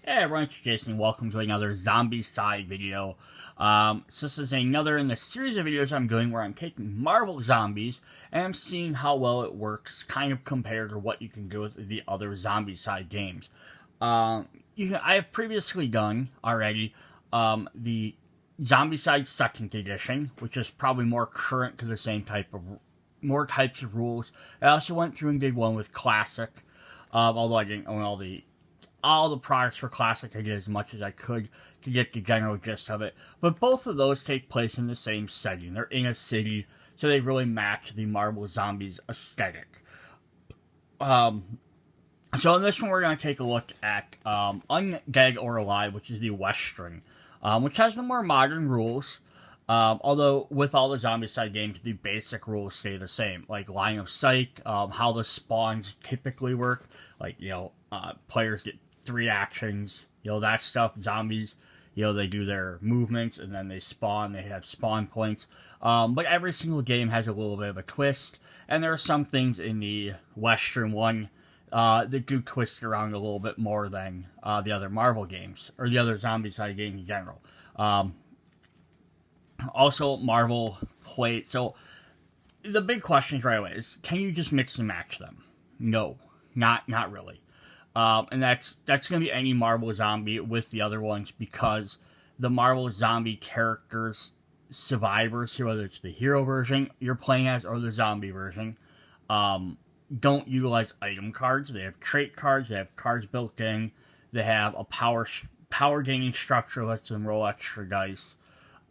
Hey everyone, it's Jason. Welcome to another Zombicide video. So this is another in the series of videos I'm doing where I'm taking Marvel Zombies and I'm seeing how well it works, kind of compared to what you can do with the other Zombicide games. I have previously done already the Zombicide Second Edition, which is probably more current to the same more types of rules. I also went through and did one with Classic, although I didn't own all the products for Classic. I did as much as I could to get the general gist of it. But both of those take place in the same setting. They're in a city, so they really match the Marvel Zombies aesthetic. So in this one, we're going to take a look at Undead or Alive, which is the Western, which has the more modern rules. Although with all the Zombicide games, the basic rules stay the same, like line of sight, how the spawns typically work, like, players get 3 actions, that stuff. Zombies, they do their movements and then they spawn, they have spawn points. But every single game has a little bit of a twist, and there are some things in the Western one that do twist around a little bit more than the other Marvel games, or the other Zombicide games in general. Also, Marvel played. So, the big question right away is, can you just mix and match them? No, not really. And that's going to be any Marvel Zombie with the other ones, because the Marvel Zombie characters, survivors here, whether it's the hero version you're playing as or the zombie version, don't utilize item cards. They have trait cards. They have cards built in. They have a power gaining structure, lets them roll extra dice.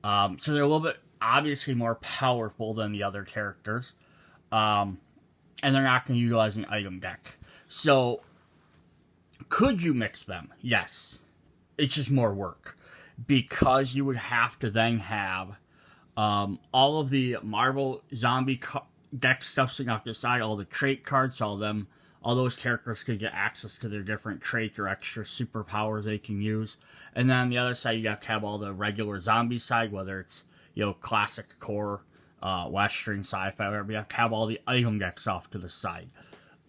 So they're a little bit obviously more powerful than the other characters. And they're not going to utilize an item deck. So, could you mix them? Yes. It's just more work. Because you would have to then have all of the Marvel Zombie deck stuff sitting off the side, all the trait cards, all those characters could get access to their different traits or extra superpowers they can use. And then on the other side, you have to have all the regular zombie side, whether it's, classic core, Western, sci-fi, whatever. You have to have all the item decks off to the side.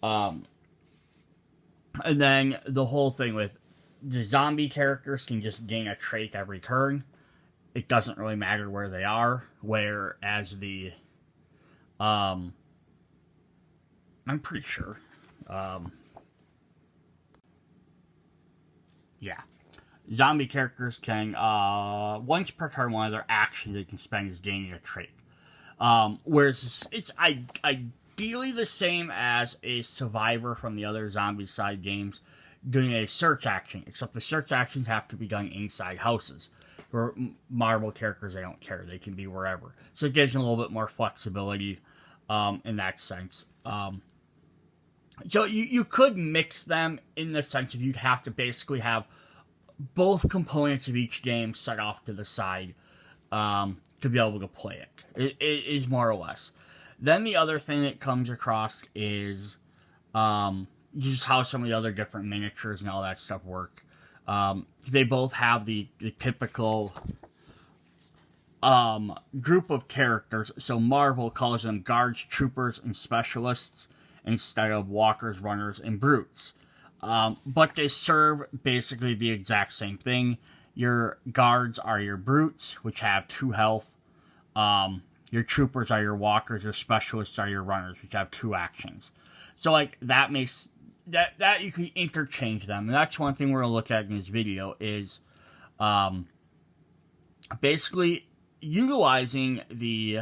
And then the whole thing with the zombie characters can just gain a trait every turn. It doesn't really matter where they are. Whereas the, I'm pretty sure. Zombie characters can, once per turn, one of their actions they can spend is gaining a trait. Whereas it's ideally the same as a survivor from the other Zombicide games doing a search action, except the search actions have to be done inside houses. For Marvel characters, they don't care. They can be wherever. So it gives them a little bit more flexibility in that sense. So you could mix them in the sense of you'd have to basically have both components of each game set off to the side to be able to play it. It is more or less. Then the other thing that comes across is just how some of the other different miniatures and all that stuff work. They both have the typical group of characters. So Marvel calls them guards, troopers, and specialists instead of walkers, runners, and brutes. But they serve basically the exact same thing. Your guards are your brutes, which have 2 health. Your troopers are your walkers. Your specialists are your runners, which have 2 actions. So, that makes... That you can interchange them. And that's one thing we're going to look at in this video is basically utilizing the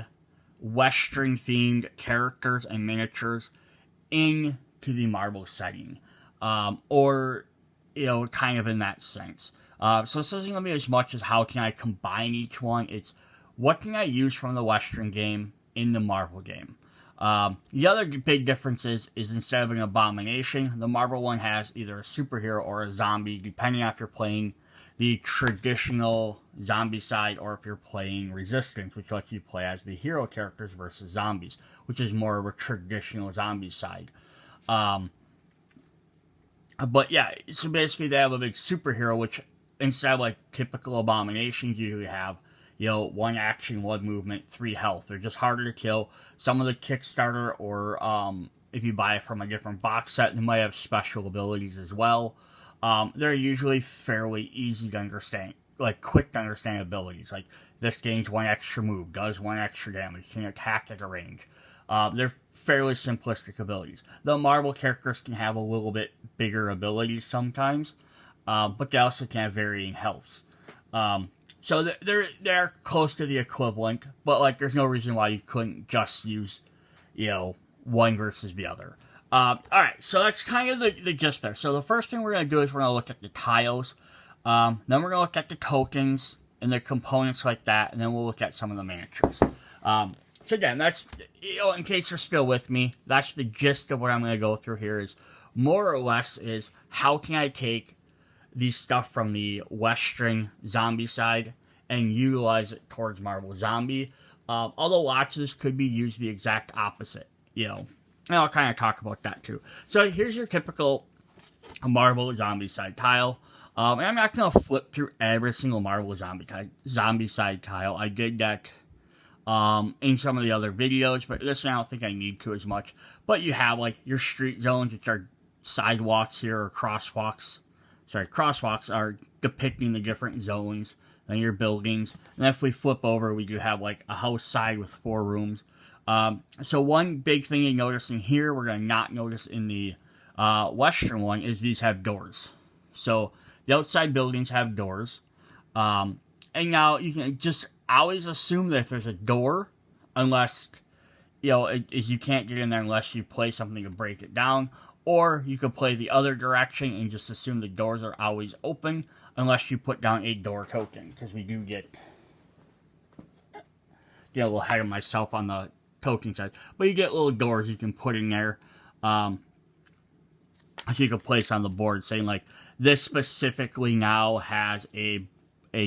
Western-themed characters and miniatures into the Marvel setting. Or, kind of in that sense. So this isn't going to be as much as how can I combine each one. It's what can I use from the Western game in the Marvel game. The other big difference is instead of an Abomination, the Marvel one has either a superhero or a zombie, depending on if you're playing the traditional Zombicide or if you're playing Resistance, which lets you play as the hero characters versus zombies, which is more of a traditional Zombicide. But yeah, so basically they have a big superhero, which instead of typical Abominations, you usually have, 1 action, 1 movement, 3 health. They're just harder to kill. Some of the Kickstarter or if you buy it from a different box set, they might have special abilities as well. they're usually fairly easy to understand, like quick to understand abilities. Like this gains one extra move, does one extra damage, can attack at a range. They're fairly simplistic abilities. The Marvel characters can have a little bit bigger abilities sometimes, but they also can have varying healths. So they're close to the equivalent, but like there's no reason why you couldn't just use, one versus the other. Alright, so that's kind of the gist there. So the first thing we're going to do is we're going to look at the tiles. Then we're going to look at the tokens and the components like that. And then we'll look at some of the miniatures. So again, that's, in case you're still with me, that's the gist of what I'm going to go through here is more or less is how can I take these stuff from the Western zombie side and utilize it towards Marvel Zombie. Although lots of this could be used the exact opposite, And I'll kind of talk about that too. So here's your typical Marvel Zombicide tile. And I'm not going to flip through every single Marvel Zombicide tile. I did that in some of the other videos, but this one I don't think I need to as much. But you have like your street zones, which are sidewalks here, or crosswalks. Crosswalks are depicting the different zones and your buildings. And if we flip over, we do have like a house side with 4 rooms. So one big thing you notice in here, we're going to not notice in the Western one, is these have doors. So the outside buildings have doors. And now you can just always assume that if there's a door, unless, you can't get in there unless you play something to break it down. Or you could play the other direction and just assume the doors are always open unless you put down a door token. Because we do get, a little ahead of myself on the token side. But you get little doors you can put in there. You can place on the board saying like, this specifically now has a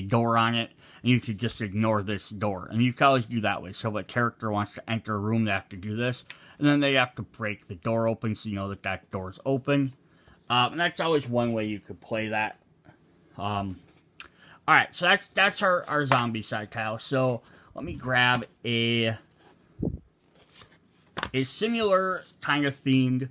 door on it. And you could just ignore this door. And you can always do that way. So if a character wants to enter a room, they have to do this. And then they have to break the door open so you know that door's open. And that's always one way you could play that. Alright, so that's our zombie side tile. So let me grab a similar kind of themed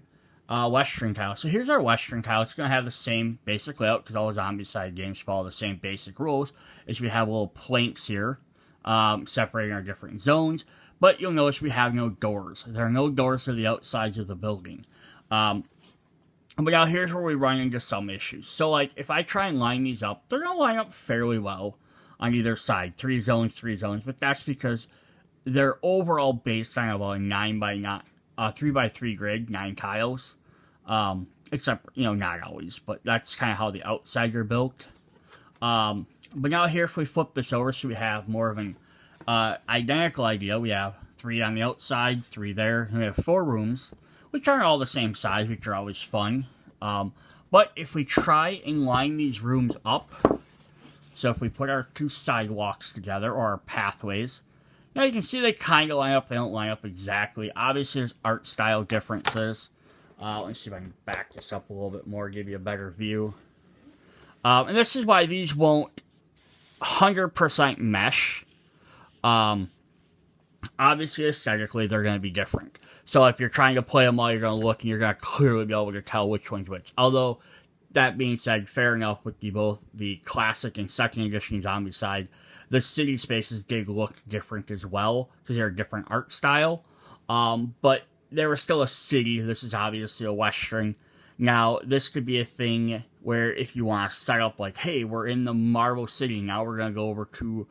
Western tile. So here's our Western tile. It's going to have the same basic layout because all the zombie side games follow the same basic rules. Is we have little planks here separating our different zones. But you'll notice we have no doors. There are no doors to the outsides of the building. But now here's where we run into some issues. So like if I try and line these up, they're going to line up fairly well on either side. 3 zones, 3 zones. But that's because they're overall based on about a 3x3 grid, 9 tiles. Except, not always. But that's kind of how the outsides are built. But now here if we flip this over so we have more of an identical idea. We have 3 on the outside, 3 there, and we have 4 rooms, which aren't all the same size, which are always fun. But if we try and line these rooms up, so if we put our 2 sidewalks together, or our pathways, now you can see they kind of line up, they don't line up exactly. Obviously there's art style differences. Let me see if I can back this up a little bit more, give you a better view. And this is why these won't 100% mesh. Obviously, aesthetically, they're going to be different. So if you're trying to play them all, you're going to look and you're going to clearly be able to tell which one's which. Although, that being said, fair enough with both the classic and second edition zombie side, the city spaces did look different as well, because they're a different art style. But they were still a city. This is obviously a Western. Now, this could be a thing where if you want to set up like, hey, we're in the Marvel City, now we're going to go over to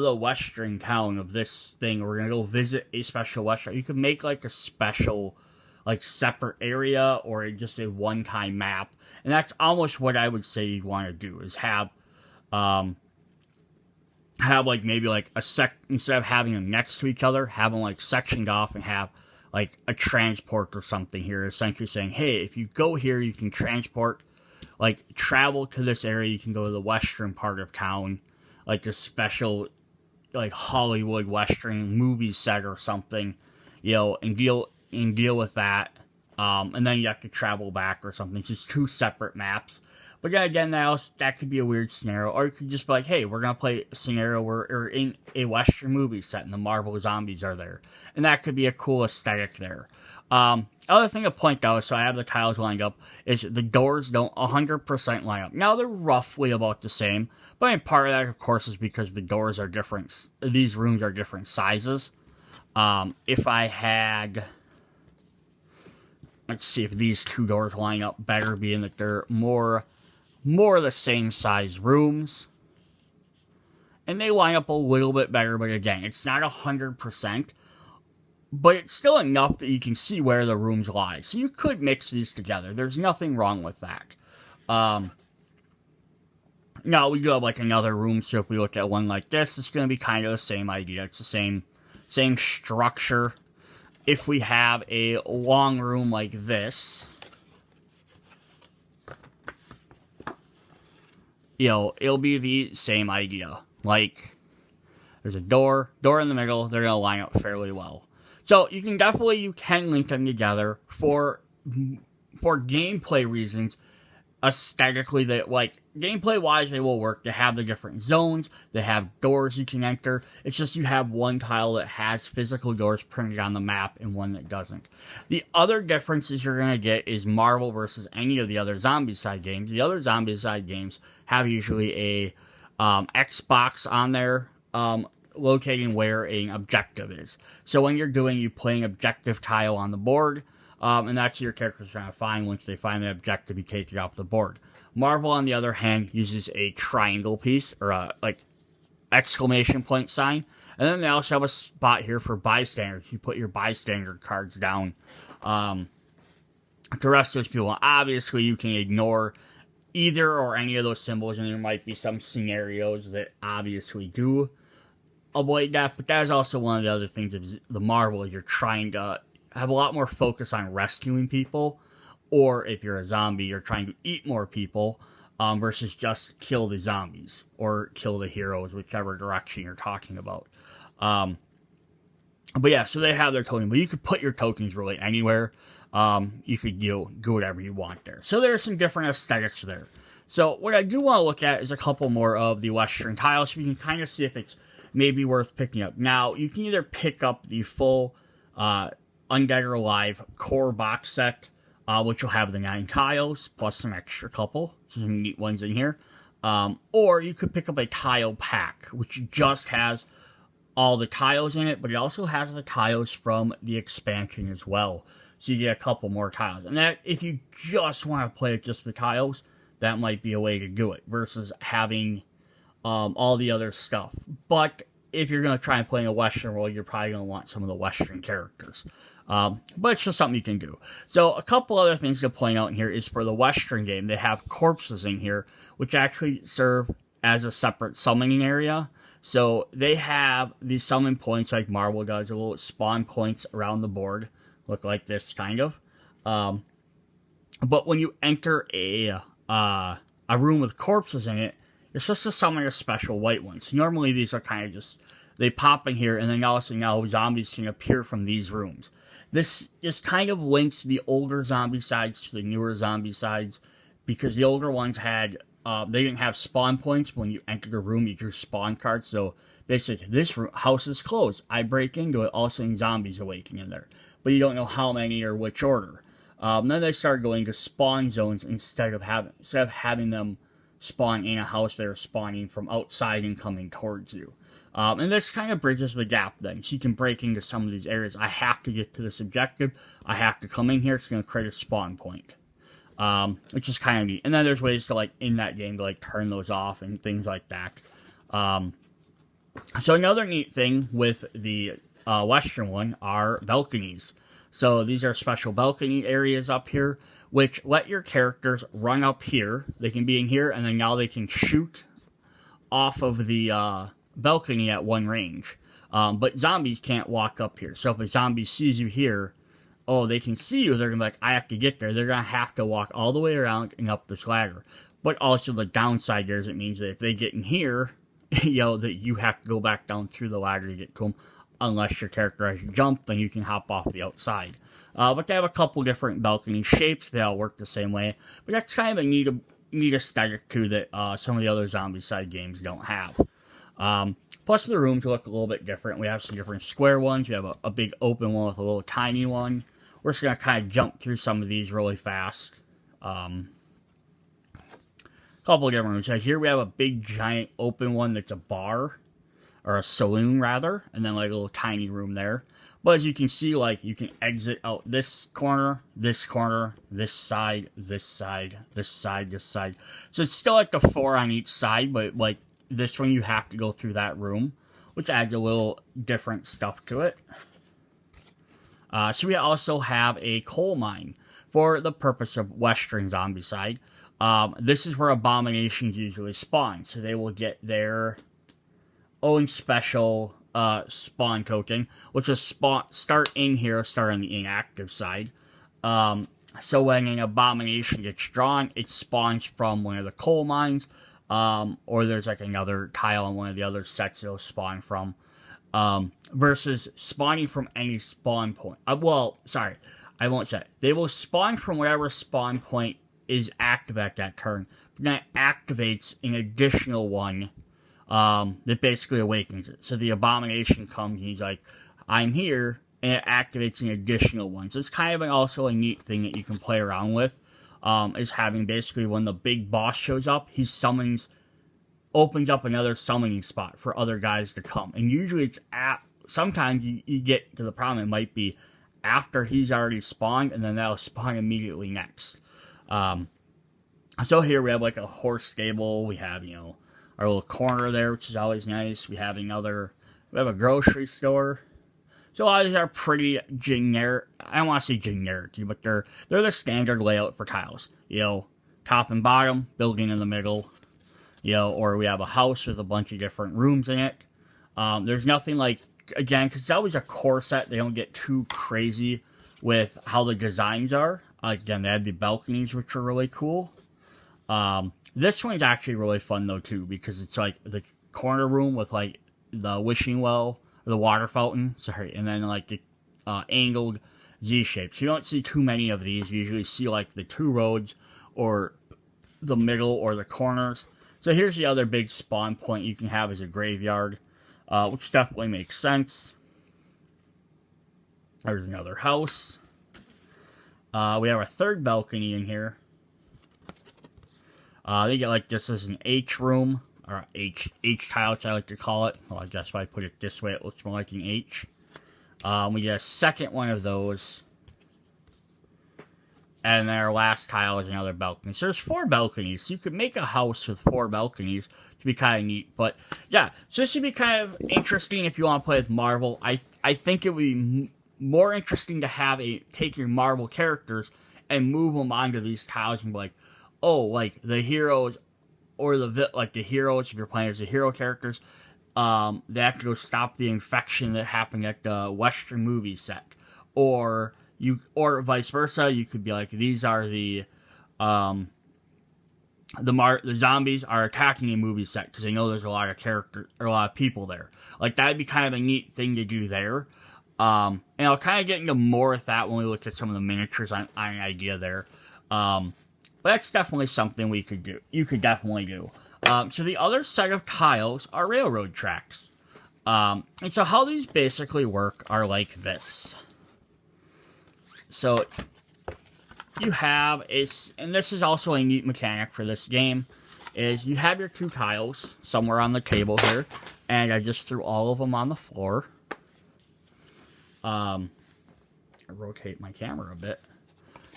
the western town of this thing. We're going to go visit a special Western. You could make like a special, like separate area or just a one-time map. And that's almost what I would say you'd want to do is have like maybe like instead of having them next to each other, have them like sectioned off and have like a transport or something here, essentially saying, hey, if you go here, you can transport, like travel to this area, you can go to the western part of town, like a special, like Hollywood Western movie set or something, and deal with that. And then you have to travel back or something. It's just 2 separate maps. But then again, that could be a weird scenario. Or you could just be like, hey, we're going to play a scenario where we're in a Western movie set and the Marvel Zombies are there. And that could be a cool aesthetic there. Other thing to point out, so I have the tiles lined up, is the doors don't 100% line up. Now, they're roughly about the same, but in part of that, of course, is because the doors are different. These rooms are different sizes. If I had... Let's see if these two doors line up better, being that they're more the same size rooms. And they line up a little bit better, but again, it's not 100%. But it's still enough that you can see where the rooms lie. So you could mix these together. There's nothing wrong with that. Now, we do have like another room, so if we look at one like this, it's going to be kind of the same idea. It's the same structure. If we have a long room like this, it'll be the same idea. Like, there's a door in the middle, they're going to line up fairly well. So you can link them together for gameplay reasons. Aesthetically, gameplay-wise, they will work. They have the different zones. They have doors you can enter. It's just you have one tile that has physical doors printed on the map and one that doesn't. The other differences you're going to get is Marvel versus any of the other Zombicide games. The other Zombicide games have usually a Xbox on there locating where an objective is. So when you play an objective tile on the board, and that's what your character's trying to find. Once they find the objective, you take it off the board. Marvel, on the other hand, uses a triangle piece, or a, exclamation point sign. And then they also have a spot here for bystanders. You put your bystander cards down. The rest of those people, obviously, you can ignore either or any of those symbols, and there might be some scenarios that obviously do avoid that. But that is also one of the other things of the Marvel. You're trying to have a lot more focus on rescuing people, or if you're a zombie, you're trying to eat more people, versus just kill the zombies, or kill the heroes, whichever direction you're talking about. But yeah, so they have their token, but you could put your tokens really anywhere. You could do whatever you want there. So there's some different aesthetics there. So what I do want to look at is a couple more of the Western tiles, so you can kind of see if it's maybe worth picking up. Now, you can either pick up the full Undead or Alive core box set, which will have the 9 tiles, plus some extra couple, some neat ones in here. Or you could pick up a tile pack, which just has all the tiles in it, but it also has the tiles from the expansion as well. So you get a couple more tiles. And that, if you just want to play with just the tiles, that might be a way to do it, versus having all the other stuff. But if you're going to try and play in a Western world, you're probably going to want some of the Western characters. But it's just something you can do. So a couple other things to point out in here is for the Western game, they have corpses in here, which actually serve as a separate summoning area. So they have these summon points like Marvel does, a little spawn points around the board. Look like this, kind of. But when you enter a room with corpses in it, it's just to summon a special white ones. Normally these are kind of just, they pop in here, and then also now zombies can appear from these rooms. This just kind of links the older Zombicides to the newer Zombicides, because the older ones had, they didn't have spawn points. When you entered a room, you drew spawn cards. So basically, this house is closed. I break into it, all of a sudden zombies awaken in there. But you don't know how many or which order. Then they started going to spawn zones instead of having them spawn in a house. They're spawning from outside and coming towards you. And this kind of bridges the gap then. So you can break into some of these areas. I have to get to this objective. I have to come in here. It's going to create a spawn point. Which is kind of neat. And then there's ways to, in that game, to, turn those off and things like that. So another neat thing with the Western one are balconies. So these are special balcony areas up here, which let your characters run up here. They can be in here, and then now they can shoot off of the balcony at one range. But zombies can't walk up here. So if a zombie sees you here, they can see you, they're going to be like, I have to get there. They're going to have to walk all the way around and up this ladder. But also the downside there is it means that if they get in here, that you have to go back down through the ladder to get to them. Unless your character has jumped, then you can hop off the outside. But they have a couple different balcony shapes. They all work the same way. But that's kind of a neat aesthetic, too, that some of the other Zombicide games don't have. Plus, the rooms look a little bit different. We have some different square ones. We have a big open one with a little tiny one. we're just going to kind of jump through some of these really fast. Couple of different rooms. So here we have a big, giant, open one that's a bar, or a saloon, rather, and then, like, a little tiny room there. But as you can see, like, you can exit out this corner, this side, this side, this side, this side. So it's still, like, the 4 on each side, but, like, this one you have to go through that room, which adds a little different stuff to it. So we also have a coal mine for the purpose of Western Zombicide. This is where Abominations usually spawn, so they will get their own special spawn token, which will start in here, start on the inactive side. So when an Abomination gets drawn, it spawns from one of the coal mines, or there's like another tile on one of the other sets it'll spawn from, versus spawning from any spawn point. Well, sorry, I won't say it. They will spawn from whatever spawn point is active at that turn, but then it activates an additional one that basically awakens it. So the Abomination comes and he's like, I'm here, and it activates an additional one. So it's kind of also a neat thing that you can play around with, is having basically when the big boss shows up, he opens up another summoning spot for other guys to come. And usually it's sometimes you get to the problem, it might be after he's already spawned, and then that'll spawn immediately next. So here we have like a horse stable, we have, our little corner there, which is always nice. We have a grocery store. So a lot of these are pretty generic. I don't want to say generic, but they're the standard layout for tiles. Top and bottom, building in the middle. Or we have a house with a bunch of different rooms in it. There's nothing like, again, because it's always a core set, they don't get too crazy with how the designs are. Again, they had the balconies, which are really cool. This one's actually really fun, though, too, because it's like the corner room with, like, the wishing well, or the water fountain, and then, like, the angled Z-shapes. You don't see too many of these. You usually see, like, the 2 roads, or the middle, or the corners. So here's the other big spawn point you can have as a graveyard, which definitely makes sense. There's another house. We have a third balcony in here. They get like this as an H room, or H tile, which I like to call it. Well, I guess if I put it this way, it looks more like an H. We get a second one of those. And then our last tile is another balcony. So there's 4 balconies. So you could make a house with 4 balconies to be kind of neat. But yeah, so this would be kind of interesting if you want to play with Marvel. I think it would be more interesting to take your Marvel characters and move them onto these tiles and be like, oh, like the heroes, or the heroes, if you're playing as the hero characters, they have to go stop the infection that happened at the Western movie set. Or vice versa, you could be like, these are the zombies are attacking a movie set because they know there's a lot of characters or a lot of people there. Like, that'd be kind of a neat thing to do there. And I'll kind of get into more with that when we look at some of the miniatures on an idea there. But that's definitely something we could do. You could definitely do. So the other set of tiles are railroad tracks. And so how these basically work are like this. So you have and this is also a neat mechanic for this game, is you have your 2 tiles somewhere on the table here, and I just threw all of them on the floor. I rotate my camera a bit.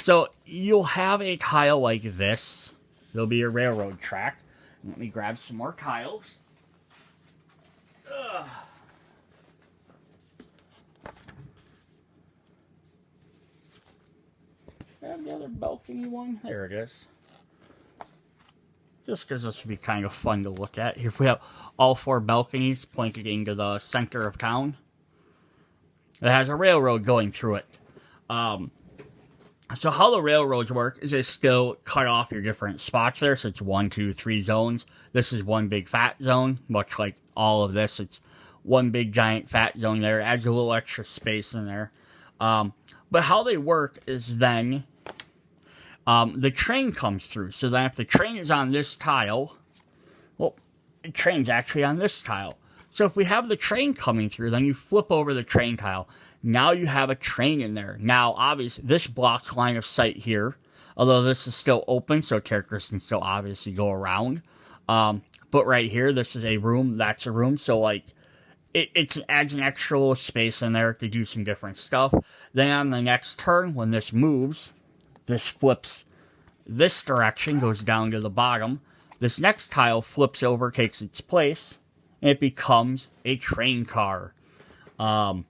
So you'll have a tile like this. There'll be a railroad track. Let me grab some more tiles. Grab the other balcony one. There it is. Just because this would be kind of fun to look at. Here we have all 4 balconies pointed into the center of town. It has a railroad going through it. So how the railroads work is they still cut off your different spots there. So it's 1, 2, 3 zones. This is one big fat zone, much like all of this. It's one big giant fat zone there. It adds a little extra space in there. But how they work is then the train comes through. So then if the train is on this tile, well, the train's actually on this tile. So if we have the train coming through, then you flip over the train tile. Now you have a train in there. Now, obviously, this blocks line of sight here, although this is still open, so characters can still obviously go around. But right here, this is a room, that's a room, so like, it adds an extra little space in there to do some different stuff. Then on the next turn, when this moves, this flips this direction, goes down to the bottom. This next tile flips over, takes its place, and it becomes a train car. And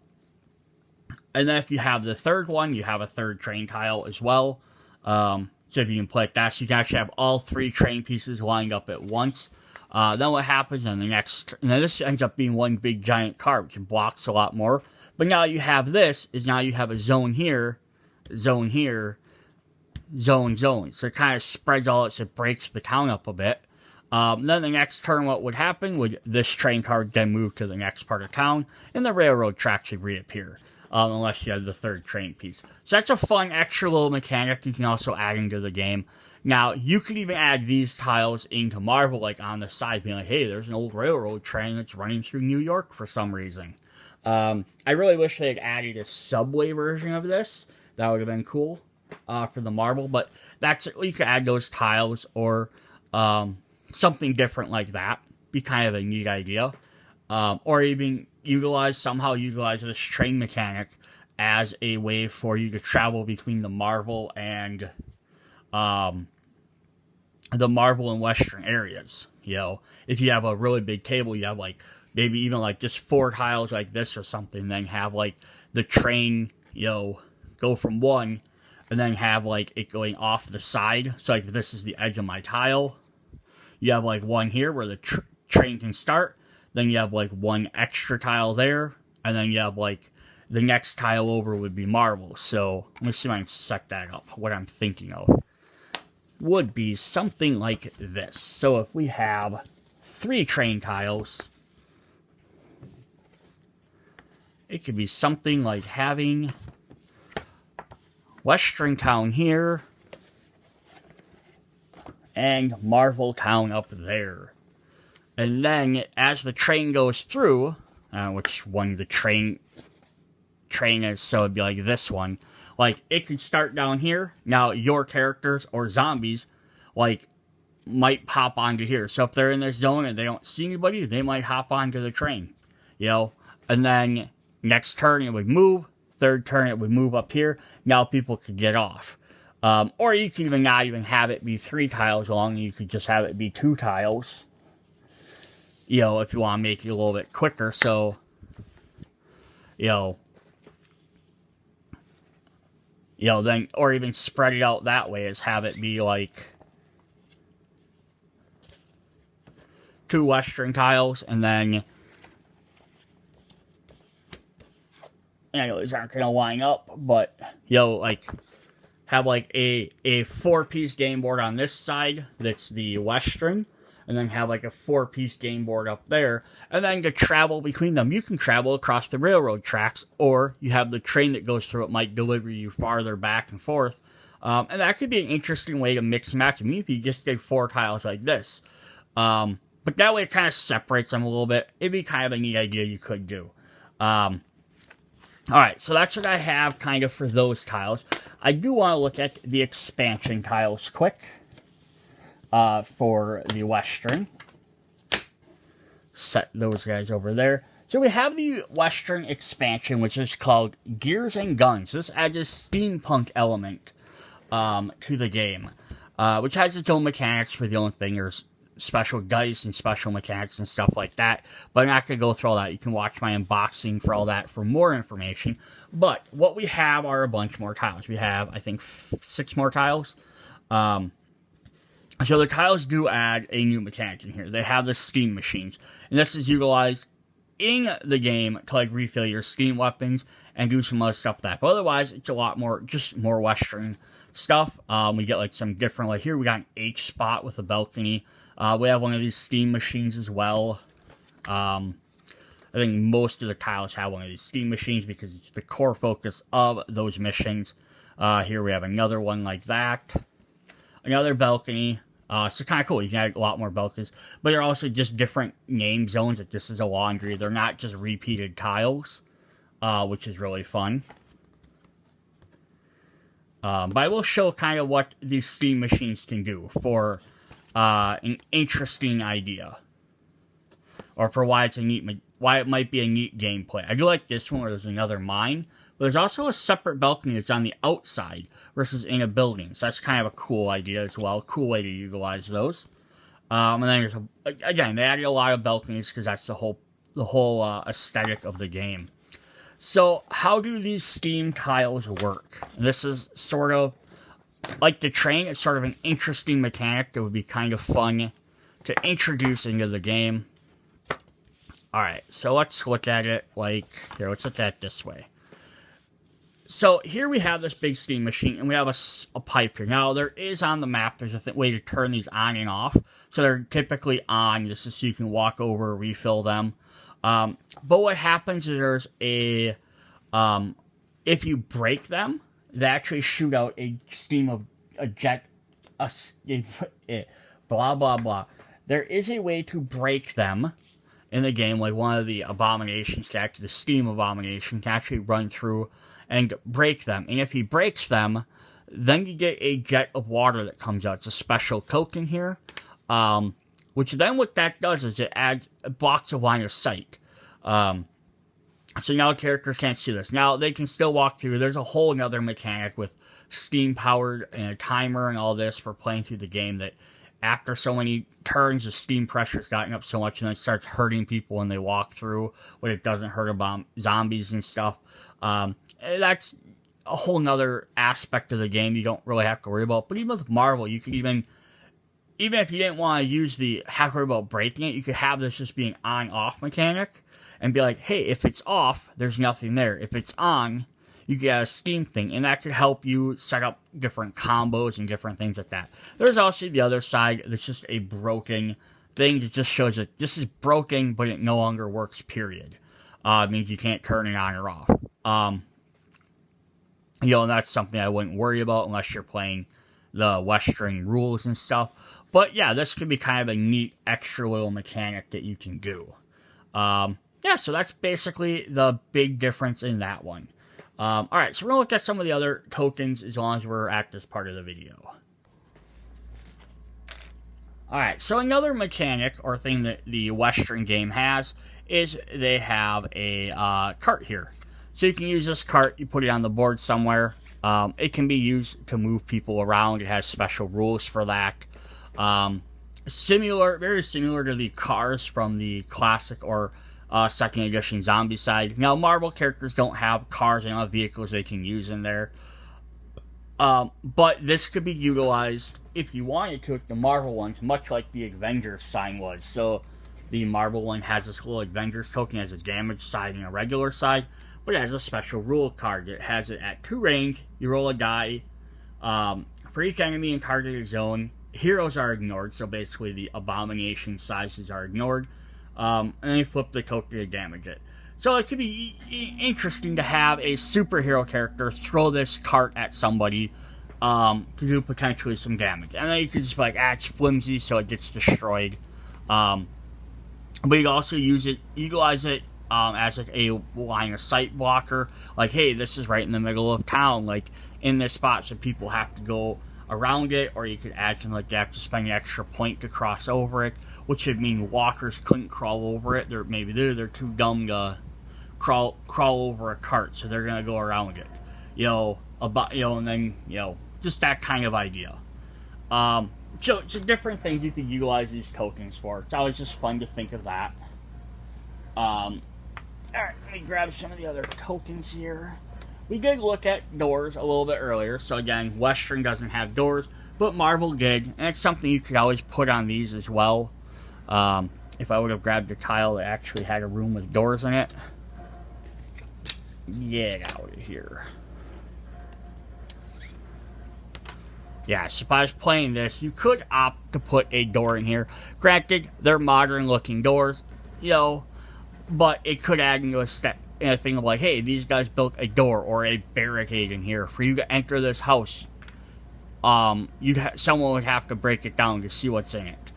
then if you have the third one, you have a third train tile as well. So if you can play like that, so you can actually have all 3 train pieces lined up at once. Then what happens in the next, and then this ends up being one big giant car, which blocks a lot more. But now you have this, is now you have a zone here, zone here, zone. So it kind of spreads all so it breaks the town up a bit. Then the next turn, what would happen would this train car then move to the next part of town, and the railroad tracks would reappear. Unless you have the third train piece. So that's a fun extra little mechanic you can also add into the game. Now, you could even add these tiles into Marvel, like on the side, being like, hey, there's an old railroad train that's running through New York for some reason. I really wish they had added a subway version of this. That would have been cool for the Marvel, but that's, you could add those tiles or something different like that. Be kind of a neat idea. Or even somehow utilize this train mechanic as a way for you to travel between the Marvel and Western areas. You know, if you have a really big table, you have like maybe even like just 4 tiles like this or something, then have like the train, you know, go from one and then have like it going off the side. So like this is the edge of my tile. You have like one here where the train can start. Then you have like one extra tile there, and then you have like the next tile over would be Marvel. So let me see if I can set that up. What I'm thinking of would be something like this. So if we have 3 train tiles, it could be something like having Western Town here and Marvel Town up there. And then, as the train goes through, which one the train is, so it'd be like this one. Like, it could start down here. Now, your characters or zombies, like, might hop onto here. So if they're in this zone and they don't see anybody, they might hop onto the train. You know? And then, next turn it would move. Third turn it would move up here. Now people could get off. Or you could even not even have it be 3 tiles long. You could just have it be 2 tiles. You know, if you want to make it a little bit quicker, so, you know, then, or even spread it out that way, is have it be like 2 Western tiles, and then, I know these aren't going to line up, but, you know, like, have like a 4-piece game board on this side, that's the Western, and then have like a 4-piece game board up there, and then to travel between them, you can travel across the railroad tracks, or you have the train that goes through it might deliver you farther back and forth, and that could be an interesting way to mix and match. I mean, if you just did 4 tiles like this, but that way it kind of separates them a little bit. It'd be kind of a neat idea you could do. Alright, so that's what I have kind of for those tiles. I do want to look at the expansion tiles quick. For the Western. Set those guys over there. So we have the Western expansion, which is called Gears and Guns. This adds a steampunk element to the game, which has its own mechanics. For the only thing, there's special dice and special mechanics and stuff like that. But I'm not going to go through all that. You can watch my unboxing for all that for more information. But what we have are a bunch more tiles. We have, I think, 6 more tiles. So the tiles do add a new mechanic in here. They have the steam machines. And this is utilized in the game to like refill your steam weapons and do some other stuff like that. But otherwise, it's a lot more, just more Western stuff. We get like some different, like here we got an H spot with a balcony. We have one of these steam machines as well. I think most of the tiles have one of these steam machines because it's the core focus of those missions. Here we have another one like that. Another balcony, So kind of cool. You can add a lot more balconies, but they're also just different name zones. Like this is a laundry. They're not just repeated tiles, which is really fun. But I will show kind of what these steam machines can do for an interesting idea, or for why it's why it might be a neat gameplay. I do like this one where there's another mine, but there's also a separate balcony that's on the outside versus in a building. So that's kind of a cool idea as well. Cool way to utilize those. And then there's again, they added a lot of balconies because that's the whole aesthetic of the game. So how do these steam tiles work? This is sort of like the train. It's sort of an interesting mechanic that would be kind of fun to introduce into the game. Alright, so let's look at it like, here, let's look at it this way. So here we have this big steam machine, and we have a pipe here. Now, there is on the map, there's a way to turn these on and off. So they're typically on, just so you can walk over, refill them. But what happens is there's if you break them, they actually shoot out a stream of blah, blah, blah. There is a way to break them in the game, like one of the Abominations, the steam Abomination, can actually run through and break them. And if he breaks them, then you get a jet of water that comes out. It's a special token here. Which then what that does is it blocks a line of sight. So now characters can't see this. Now they can still walk through. There's a whole other mechanic with steam powered and a timer and all this for playing through the game that after so many turns, the steam pressure's gotten up so much and then it starts hurting people when they walk through, when it doesn't hurt zombies and stuff. That's a whole nother aspect of the game you don't really have to worry about. But even with Marvel, you could even if you didn't want to have to worry about breaking it, you could have this just being on-off mechanic and be like, hey, if it's off, there's nothing there. If it's on, you get a steam thing, and that could help you set up different combos and different things like that. There's also the other side that's just a broken thing that just shows that this is broken, but it no longer works, period. It means you can't turn it on or off. And that's something I wouldn't worry about unless you're playing the Western rules and stuff. But yeah, this could be kind of a neat extra little mechanic that you can do. Yeah, so that's basically the big difference in that one. Alright, so we're going to look at some of the other tokens as long as we're at this part of the video. Alright, so another mechanic or thing that the Western game has is they have a cart here. So you can use this cart, you put it on the board somewhere. It can be used to move people around. It has special rules for that. Very similar to the cars from the classic or second edition Zombicide. Now, Marvel characters don't have cars and have vehicles they can use in there. But this could be utilized if you wanted to with the Marvel ones, much like the Avengers sign was. So the Marvel one has this little Avengers token as a damage side and a regular side, but it has a special rule card. It has it at 2 range. You roll a die. For each enemy in targeted zone, heroes are ignored, so basically the Abomination sizes are ignored. And then you flip the token to damage it. So it could be interesting to have a superhero character throw this cart at somebody to do potentially some damage. And then you could just be like, it's flimsy, so it gets destroyed. But you can also utilize it as like a line of sight blocker. Like, hey, this is right in the middle of town, like in this spot, so people have to go around it. Or you could add something like that to spend an extra point to cross over it, which would mean walkers couldn't crawl over it. They're too dumb to crawl over a cart, so they're gonna go around it. And then just that kind of idea. So different things you could utilize these tokens for. It's always just fun to think of that. Alright, let me grab some of the other tokens here. We did look at doors a little bit earlier, so again, Western doesn't have doors, but Marvel did, and it's something you could always put on these as well. If I would have grabbed a tile that actually had a room with doors in it. Get out of here. Yeah, so if I was playing this, you could opt to put a door in here. Granted, they're modern looking doors, but it could add into a thing of like, hey, these guys built a door or a barricade in here for you to enter this house. someone would have to break it down to see what's in it.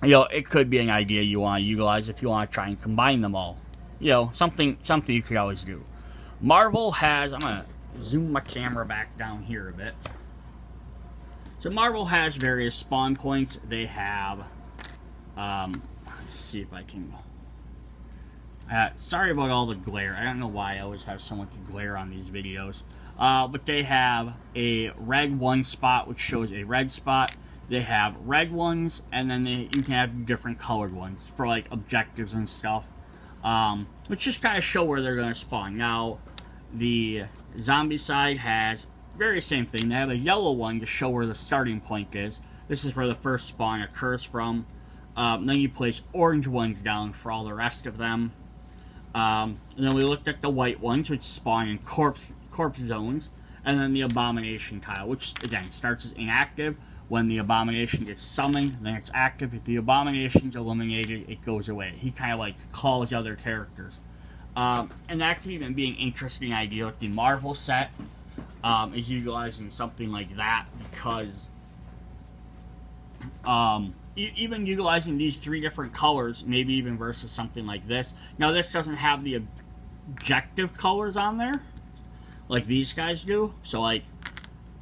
You know, it could be an idea you want to utilize if you want to try and combine them all. You know, something you could always do. Marvel has, I'm going to zoom my camera back down here a bit. So Marvel has various spawn points. They have, let's see if I can, sorry about all the glare. I don't know why I always have so much glare on these videos. But they have a red one spot, which shows a red spot. They have red ones, and then you can have different colored ones for like objectives and stuff, which just kind of show where they're going to spawn. Now, the zombie side has very same thing. They have a yellow one to show where the starting point is. This is where the first spawn occurs from. Then you place orange ones down for all the rest of them. And then we looked at the white ones, which spawn in corpse zones, and then the abomination tile, which again starts as inactive. When the abomination gets summoned, then it's active. If the abomination's eliminated, it goes away. He kind of like calls other characters. And that could even be an interesting idea with the Marvel set, is utilizing something like that, because even utilizing these 3 different colors, maybe even versus something like this. Now, this doesn't have the objective colors on there, like these guys do. So, like,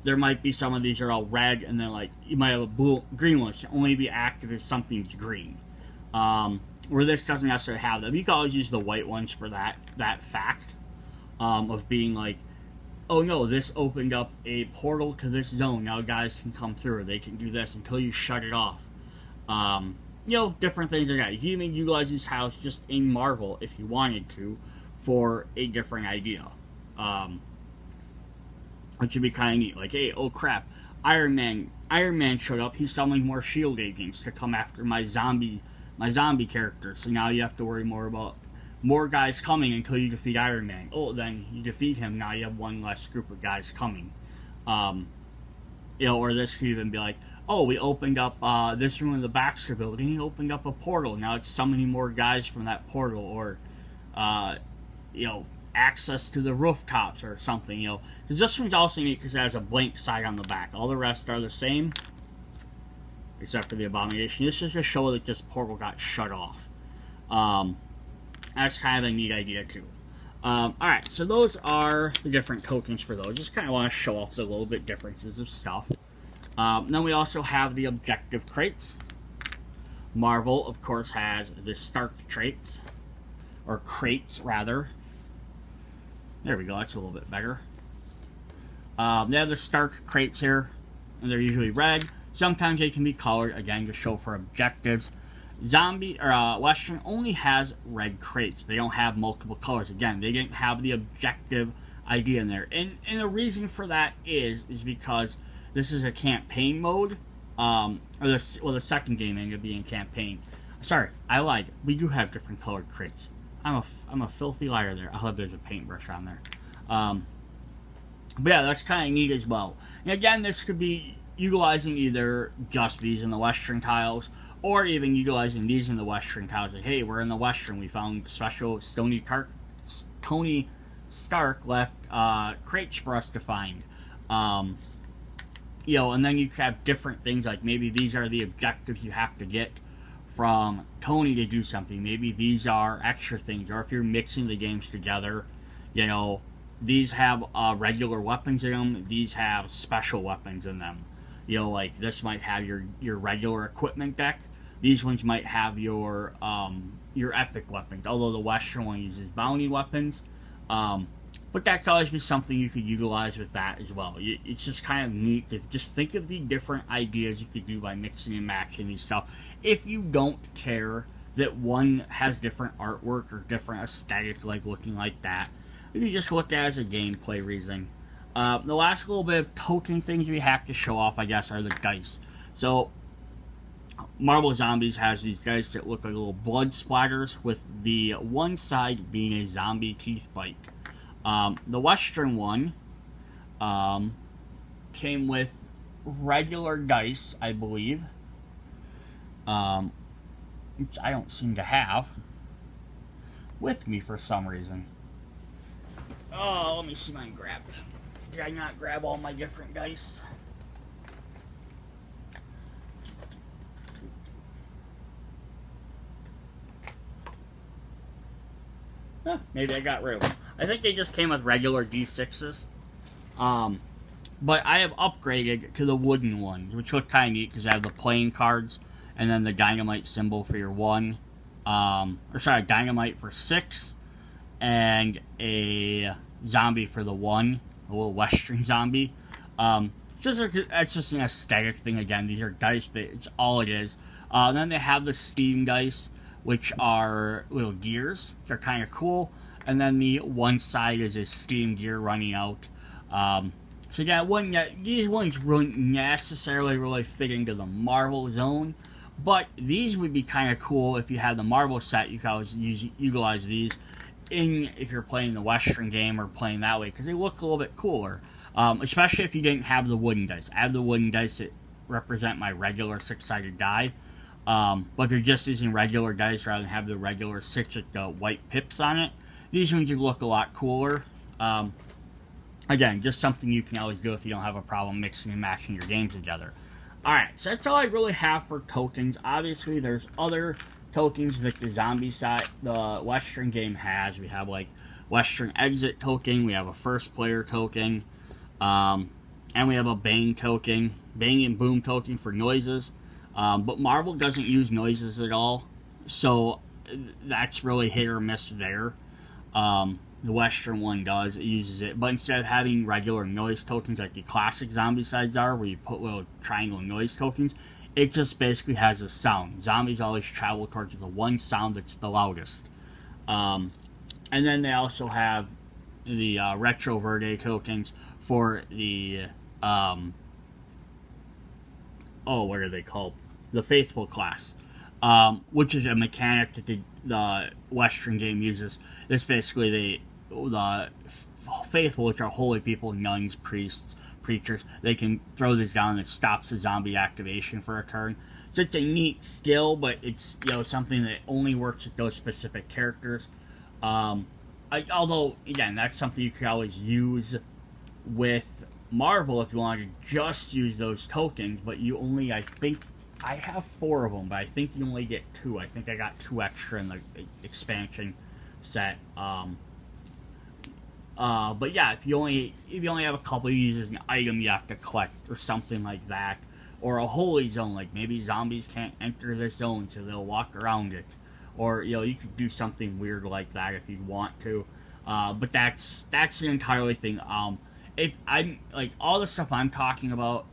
there might be some of these are all red, and then like you might have a green one, which can only be active if something's green. Where this doesn't necessarily have them. You can always use the white ones for that fact of being like, oh no, this opened up a portal to this zone. Now guys can come through. They can do this until you shut it off. You know, different things like that. You can even utilize these tiles just in Marvel if you wanted to for a different idea. Which would be kind of neat. Like, hey, oh crap, Iron Man showed up. He's summoning more shield agents to come after my zombie character. So now you have to worry more about more guys coming until you defeat Iron Man. Oh, then you defeat him. Now you have one less group of guys coming. You know, or this could even be like, oh, we opened up this room in the Baxter building. He opened up a portal. Now it's summoning more guys from that portal. Or, you know, access to the rooftops or something, you know. Because this one's also neat because it has a blank side on the back. All the rest are the same, except for the abomination. This is to show that this portal got shut off. That's kind of a neat idea too. Alright, so those are the different tokens for those. Just kind of want to show off the little bit differences of stuff. Then we also have the objective crates. Marvel, of course, has the Stark crates, or crates rather. There we go, that's a little bit better. They have the Stark crates here, and they're usually red. Sometimes they can be colored, again, to show for objectives. Western only has red crates. They don't have multiple colors. Again, they didn't have the objective idea in there. And the reason for that is because this is a campaign mode. The second game ended up being campaign. Sorry, I lied. We do have different colored crates. I'm a filthy liar there. I hope there's a paintbrush on there. But yeah, that's kind of neat as well. And again, this could be utilizing either just these in the Western tiles, or even utilizing these in the Western tiles. Like, hey, we're in the Western. We found special Tony Stark left crates for us to find. You know, and then you have different things, like maybe these are the objectives you have to get from Tony to do something. Maybe these are extra things, or if you're mixing the games together, you know, these have regular weapons in them, these have special weapons in them. You know, like this might have your regular equipment deck. These ones might have your epic weapons, although the Western one uses bounty weapons. But that could always be something you could utilize with that as well. It's just kind of neat to just think of the different ideas you could do by mixing and matching these stuff. If you don't care that one has different artwork or different aesthetics, like looking like that, you can just look at it as a gameplay reason. The last little bit of token things we have to show off, I guess, are the dice. So, Marvel Zombies has these dice that look like little blood splatters, with the one side being a zombie teeth bite. The Western one came with regular dice, I believe, which I don't seem to have with me for some reason. Oh, let me see if I can grab them. Did I not grab all my different dice? Huh, maybe I got rid of them. I think they just came with regular D6s. But I have upgraded to the wooden ones, which look kind of neat because I have the playing cards and then the dynamite symbol for your 1. Dynamite for 6 and a zombie for the 1, a little western zombie. It's just an aesthetic thing again. These are dice, it's all it is. Then they have the Steam dice, which are little gears. They're kind of cool. And then the one side is a Steam gear running out. So yeah, these ones wouldn't necessarily really fit into the Marvel zone, but these would be kind of cool if you have the Marvel set. You can always utilize these if you're playing the Western game or playing that way, because they look a little bit cooler. Especially if you didn't have the wooden dice. I have the wooden dice that represent my regular 6-sided die. But if you're just using regular dice rather than have the regular 6 with the white pips on it, these ones would look a lot cooler. Again, just something you can always do if you don't have a problem mixing and matching your games together. Alright, so that's all I really have for tokens. Obviously, there's other tokens that the zombie side, the Western game has. We have, like, Western exit token, we have a first player token, and we have a bang token, bang and boom token for noises. But Marvel doesn't use noises at all, so that's really hit or miss there. The Western one does, it uses it, but instead of having regular noise tokens like the classic Zombicides are, where you put little triangle noise tokens, it just basically has a sound. Zombies always travel towards the one sound that's the loudest. And then they also have the Retro Verde tokens for the, what are they called? The Faithful class. Which is a mechanic that the Western game uses. It's basically the faithful, which are holy people, nuns, priests, preachers. They can throw this down and it stops the zombie activation for a turn. So it's a neat skill, but it's something that only works with those specific characters. Although again, that's something you could always use with Marvel if you wanted to just use those tokens. But you only, I think, I have 4 of them, but I think you only get 2. I think I got 2 extra in the expansion set. But yeah, if you only have a couple, you use an item you have to collect or something like that, or a holy zone, like maybe zombies can't enter this zone, so they'll walk around it, or you could do something weird like that if you want to. But that's an entirely thing. I'm like all the stuff I'm talking about.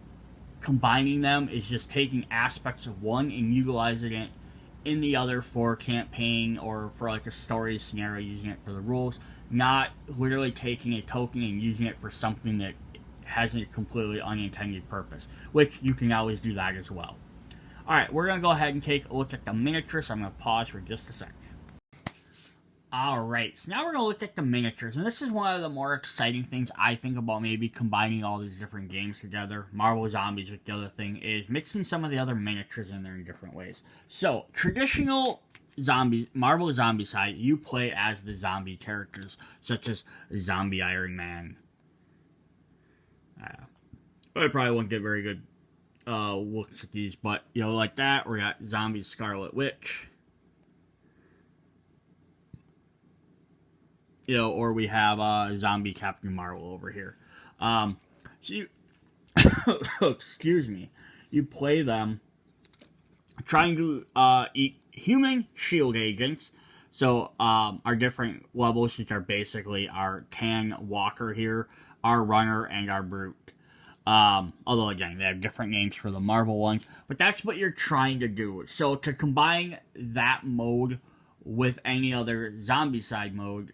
Combining them is just taking aspects of one and utilizing it in the other for campaign or for like a story scenario, using it for the rules, not literally taking a token and using it for something that has a completely unintended purpose, which you can always do that as well. Alright, we're going to go ahead and take a look at the miniatures, so I'm going to pause for just a sec. Alright, so now we're going to look at the miniatures, and this is one of the more exciting things I think about maybe combining all these different games together. Marvel Zombies with the other thing is mixing some of the other miniatures in there in different ways. So, traditional Marvel Zombicide, you play as the zombie characters, such as Zombie Iron Man. I probably won't get very good looks at these, but, like that, we got Zombie Scarlet Witch. Or we have Zombie Captain Marvel over here. So you, excuse me, you play them trying to eat human shield agents. So our different levels, which are basically our Tan Walker here, our Runner, and our Brute. Although again, they have different names for the Marvel ones, but that's what you're trying to do. So to combine that mode with any other Zombicide mode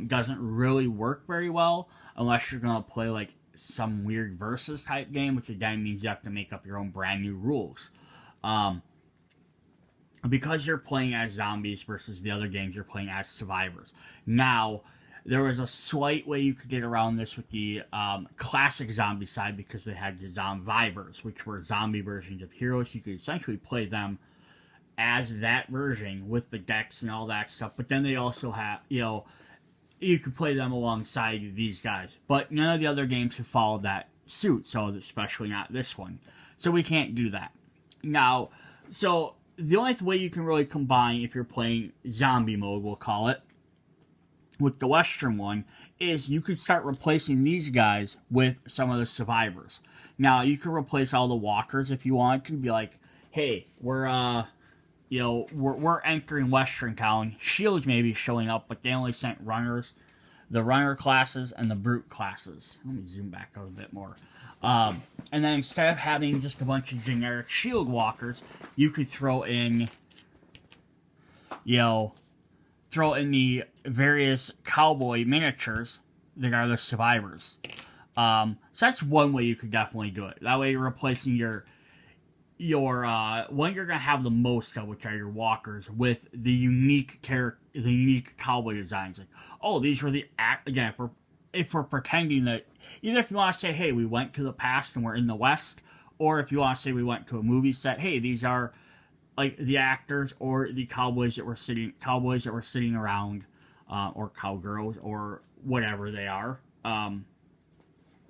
doesn't really work very well unless you're going to play like some weird versus type game, which again means you have to make up your own brand new rules. Because you're playing as zombies versus the other games, you're playing as survivors. Now, there was a slight way you could get around this with the classic Zombicide, because they had the Zombivers, which were zombie versions of heroes. You could essentially play them as that version with the decks and all that stuff. But then they also have, you could play them alongside these guys. But none of the other games have followed that suit, so especially not this one. So we can't do that. Now, so the only way you can really combine if you're playing zombie mode, we'll call it, with the Western one, is you could start replacing these guys with some of the survivors. Now, you can replace all the walkers if you want to. Be like, hey, we're entering Western Town. Shields may be showing up, but they only sent runners, the runner classes, and the brute classes. Let me zoom back out a bit more. And then instead of having just a bunch of generic shield walkers, you could throw in, the various cowboy miniatures that are the survivors. So that's one way you could definitely do it. That way you're replacing your one you're gonna have the most of, which are your walkers, with the unique cowboy designs. Like, oh, these were the again, if we're pretending that, either if you want to say, hey, we went to the past and we're in the West, or if you want to say we went to a movie set, hey, these are like the actors or the cowboys that were sitting around, or cowgirls or whatever they are. And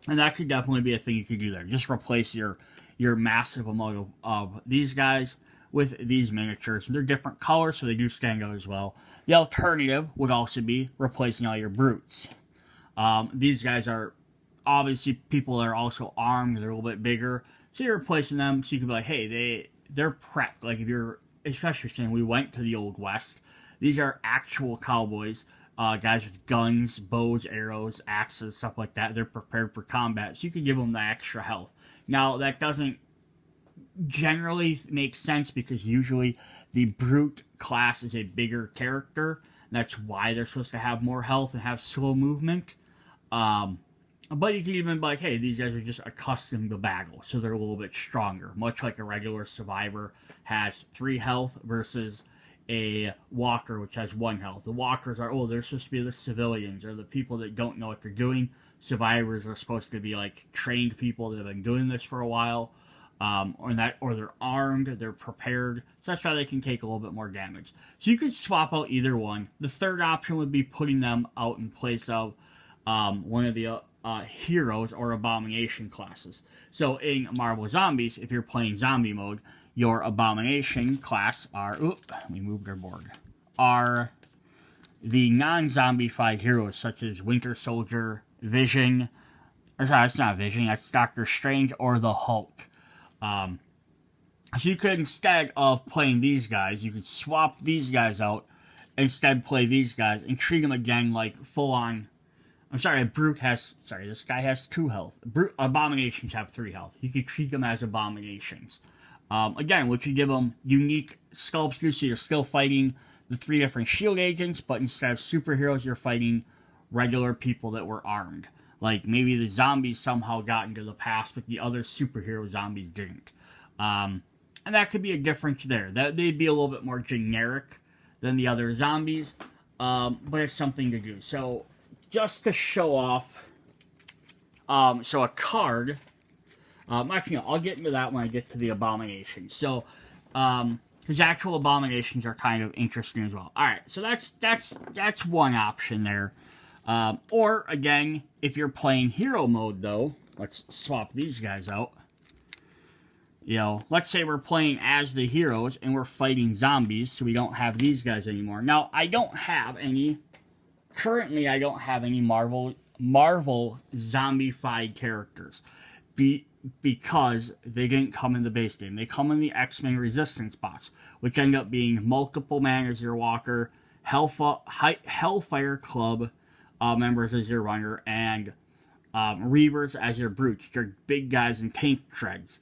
that could definitely be a thing you could do there. Just replace your massive amount of these guys with these miniatures. They're different colors, so they do stand out as well. The alternative would also be replacing all your brutes. These guys are obviously people that are also armed. They're a little bit bigger, so you're replacing them. So you can be like, hey, they're prepped. Like if you're especially saying we went to the Old West, these are actual cowboys. Guys with guns, bows, arrows, axes, stuff like that. They're prepared for combat, so you can give them the extra health. Now, that doesn't generally make sense because usually the brute class is a bigger character. That's why they're supposed to have more health and have slow movement. But you can even be like, hey, these guys are just accustomed to battle, so they're a little bit stronger. Much like a regular survivor has 3 health versus a walker, which has 1 health. The walkers are, they're supposed to be the civilians or the people that don't know what they're doing. Survivors are supposed to be like trained people that have been doing this for a while, or they're armed, they're prepared. So that's why they can take a little bit more damage. So you could swap out either one. The third option would be putting them out in place of one of the heroes or abomination classes. So in Marvel Zombies, if you're playing zombie mode, your abomination class we moved our board, are the non-zombified heroes such as Winter Soldier, Vision, or sorry, it's not Vision, that's Doctor Strange or the Hulk. So you could, instead of playing these guys, you could swap these guys out, instead play these guys, and treat them again like full-on. This guy has 2 health. Abominations have 3 health. You could treat them as abominations. Again, which could give them unique sculptures, so you're still fighting the 3 different shield agents, but instead of superheroes, you're fighting regular people that were armed. Like, maybe the zombies somehow got into the past, but the other superhero zombies didn't. And that could be a difference there. They'd be a little bit more generic than the other zombies, but it's something to do. So, just to show off, so a card, actually, no, I'll get into that when I get to the abominations. So, because actual abominations are kind of interesting as well. Alright, so that's one option there. Or, again, if you're playing hero mode, though, let's swap these guys out. Let's say we're playing as the heroes and we're fighting zombies, so we don't have these guys anymore. Now, currently I don't have any Marvel zombified characters. Because they didn't come in the base game. They come in the X-Men Resistance box, which end up being Multiple Man as your walker, Hellfire Club members as your runner, and Reavers as your brutes. They're big guys in tank treads.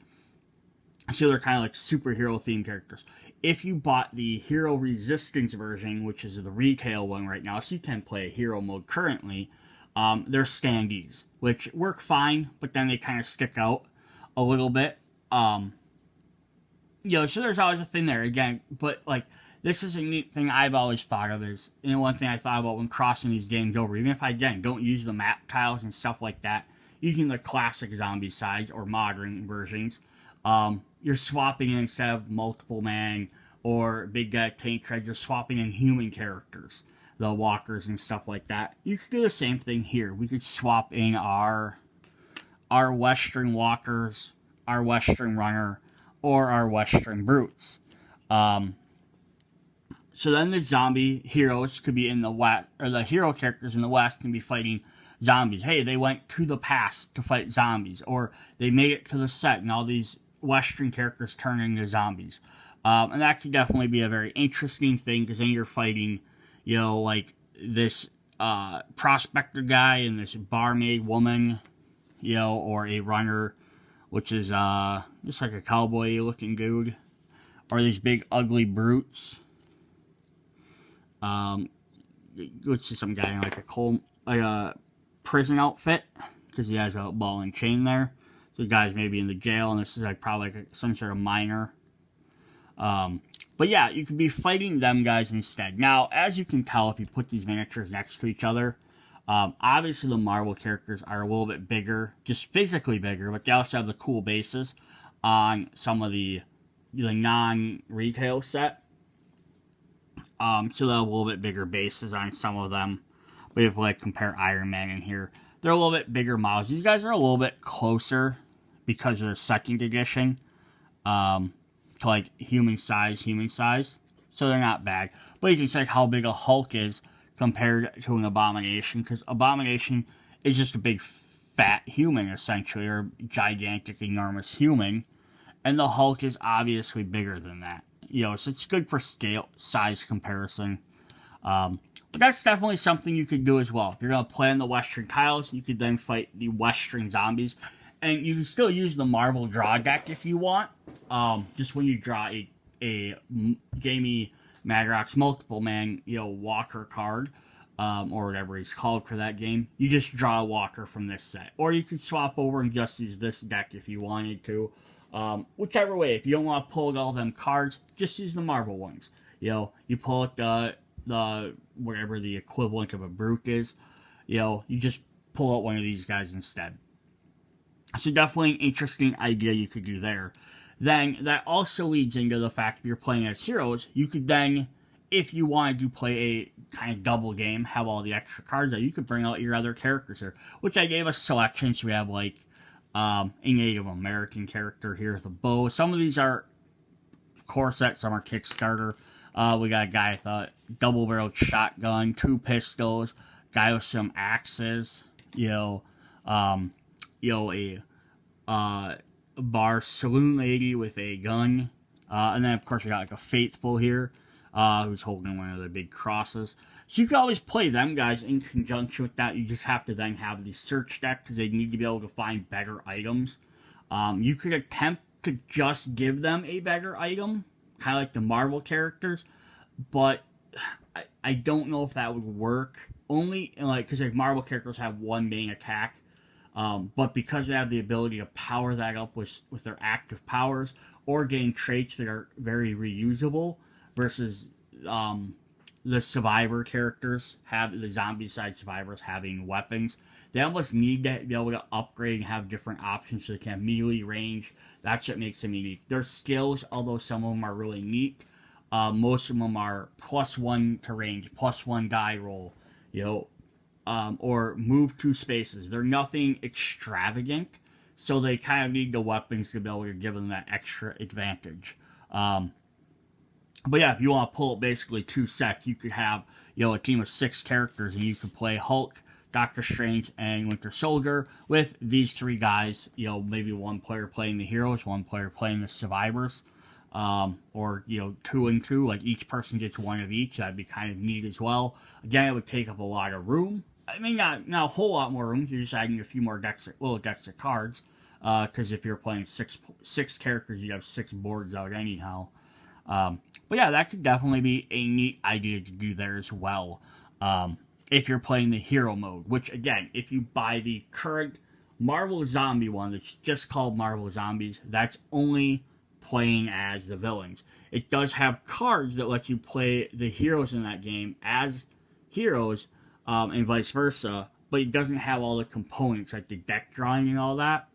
So they're kind of like superhero-themed characters. If you bought the Hero Resistance version, which is the retail one right now, so you can play a hero mode currently, they're standees, which work fine, but then they kind of stick out a little bit. So there's always a thing there, again, but, like, this is a neat thing I've always thought of is, one thing I thought about when crossing these games over, even if I, again, don't use the map tiles and stuff like that, using the classic zombie sides or modern versions, you're swapping in, instead of Multiple Man or big guy tank tread, you're swapping in human characters. the walkers and stuff like that. You could do the same thing here. We could swap in our Western walkers, our Western runner, or our Western brutes. So then the zombie heroes could be in the West, or the hero characters in the West can be fighting zombies. Hey, they went to the past to fight zombies, or they made it to the set, and all these Western characters turn into zombies. And that could definitely be a very interesting thing, because then you're fighting, like this prospector guy and this barmaid woman, or a runner, which is just like a cowboy-looking dude, or these big ugly brutes. Which is some guy in like a prison outfit, because he has a ball and chain there. So the guy's maybe in the jail, and this is like probably like some sort of minor. But yeah, you could be fighting them guys instead. Now, as you can tell, if you put these miniatures next to each other, obviously the Marvel characters are a little bit bigger, just physically bigger, but they also have the cool bases on some of the non-retail set. So they're a little bit bigger bases on some of them. But if we compare Iron Man in here, they're a little bit bigger models. These guys are a little bit closer because of the second edition. To like human size. So they're not bad. But you can check how big a Hulk is compared to an Abomination, because Abomination is just a big fat human, essentially, or gigantic, enormous human. And the Hulk is obviously bigger than that. So it's good for scale, size comparison. But that's definitely something you could do as well. If you're going to play on the Western tiles, you could then fight the Western zombies. And you can still use the Marvel draw deck if you want. Just when you draw a Jamie Madrox multiple man, walker card, or whatever he's called for that game, you just draw a walker from this set. Or you could swap over and just use this deck if you wanted to. Whichever way. If you don't want to pull out all them cards, just use the Marvel ones. You pull out the whatever the equivalent of a brute is. You just pull out one of these guys instead. So definitely an interesting idea you could do there. Then that also leads into the fact if you're playing as heroes, you could then, if you wanted to play a kind of double game, have all the extra cards out, you could bring out your other characters here, which I gave a selection. So we have like a Native American character here with a bow. Some of these are core set, some are Kickstarter. We got a guy with a double-barreled shotgun, 2 pistols, guy with some axes, a bar saloon lady with a gun, and then of course we got like a faithful here, who's holding one of the big crosses. So you can always play them guys in conjunction with that. You just have to then have the search deck, because they need to be able to find better items. You could attempt to just give them a better item, kind of like the Marvel characters, but I don't know if that would work. Only because like Marvel characters have one main attack, but because they have the ability to power that up with their active powers or gain traits that are very reusable, versus the survivor characters have the Zombicide survivors having weapons. They almost need to be able to upgrade and have different options so they can have melee, range. That's what makes them unique. Their skills, although some of them are really neat, most of them are +1 to range, +1 die roll, or move 2 spaces. They're nothing extravagant, so they kind of need the weapons to be able to give them that extra advantage. But yeah, if you want to pull basically 2 sets, you could have, a team of 6 characters, and you could play Hulk, Doctor Strange, and Winter Soldier with these 3 guys. Maybe one player playing the heroes, one player playing the survivors, or 2 and 2. Like each person gets one of each. That'd be kind of neat as well. Again, it would take up a lot of room. I mean, not a whole lot more room. You're just adding a few more little decks of cards. Because if you're playing six characters, you have 6 boards out anyhow. But yeah, that could definitely be a neat idea to do there as well. If you're playing the hero mode, which again, if you buy the current Marvel Zombie one that's just called Marvel Zombies, that's only playing as the villains. It does have cards that let you play the heroes in that game as heroes, and vice versa, but it doesn't have all the components like the deck drawing and all that,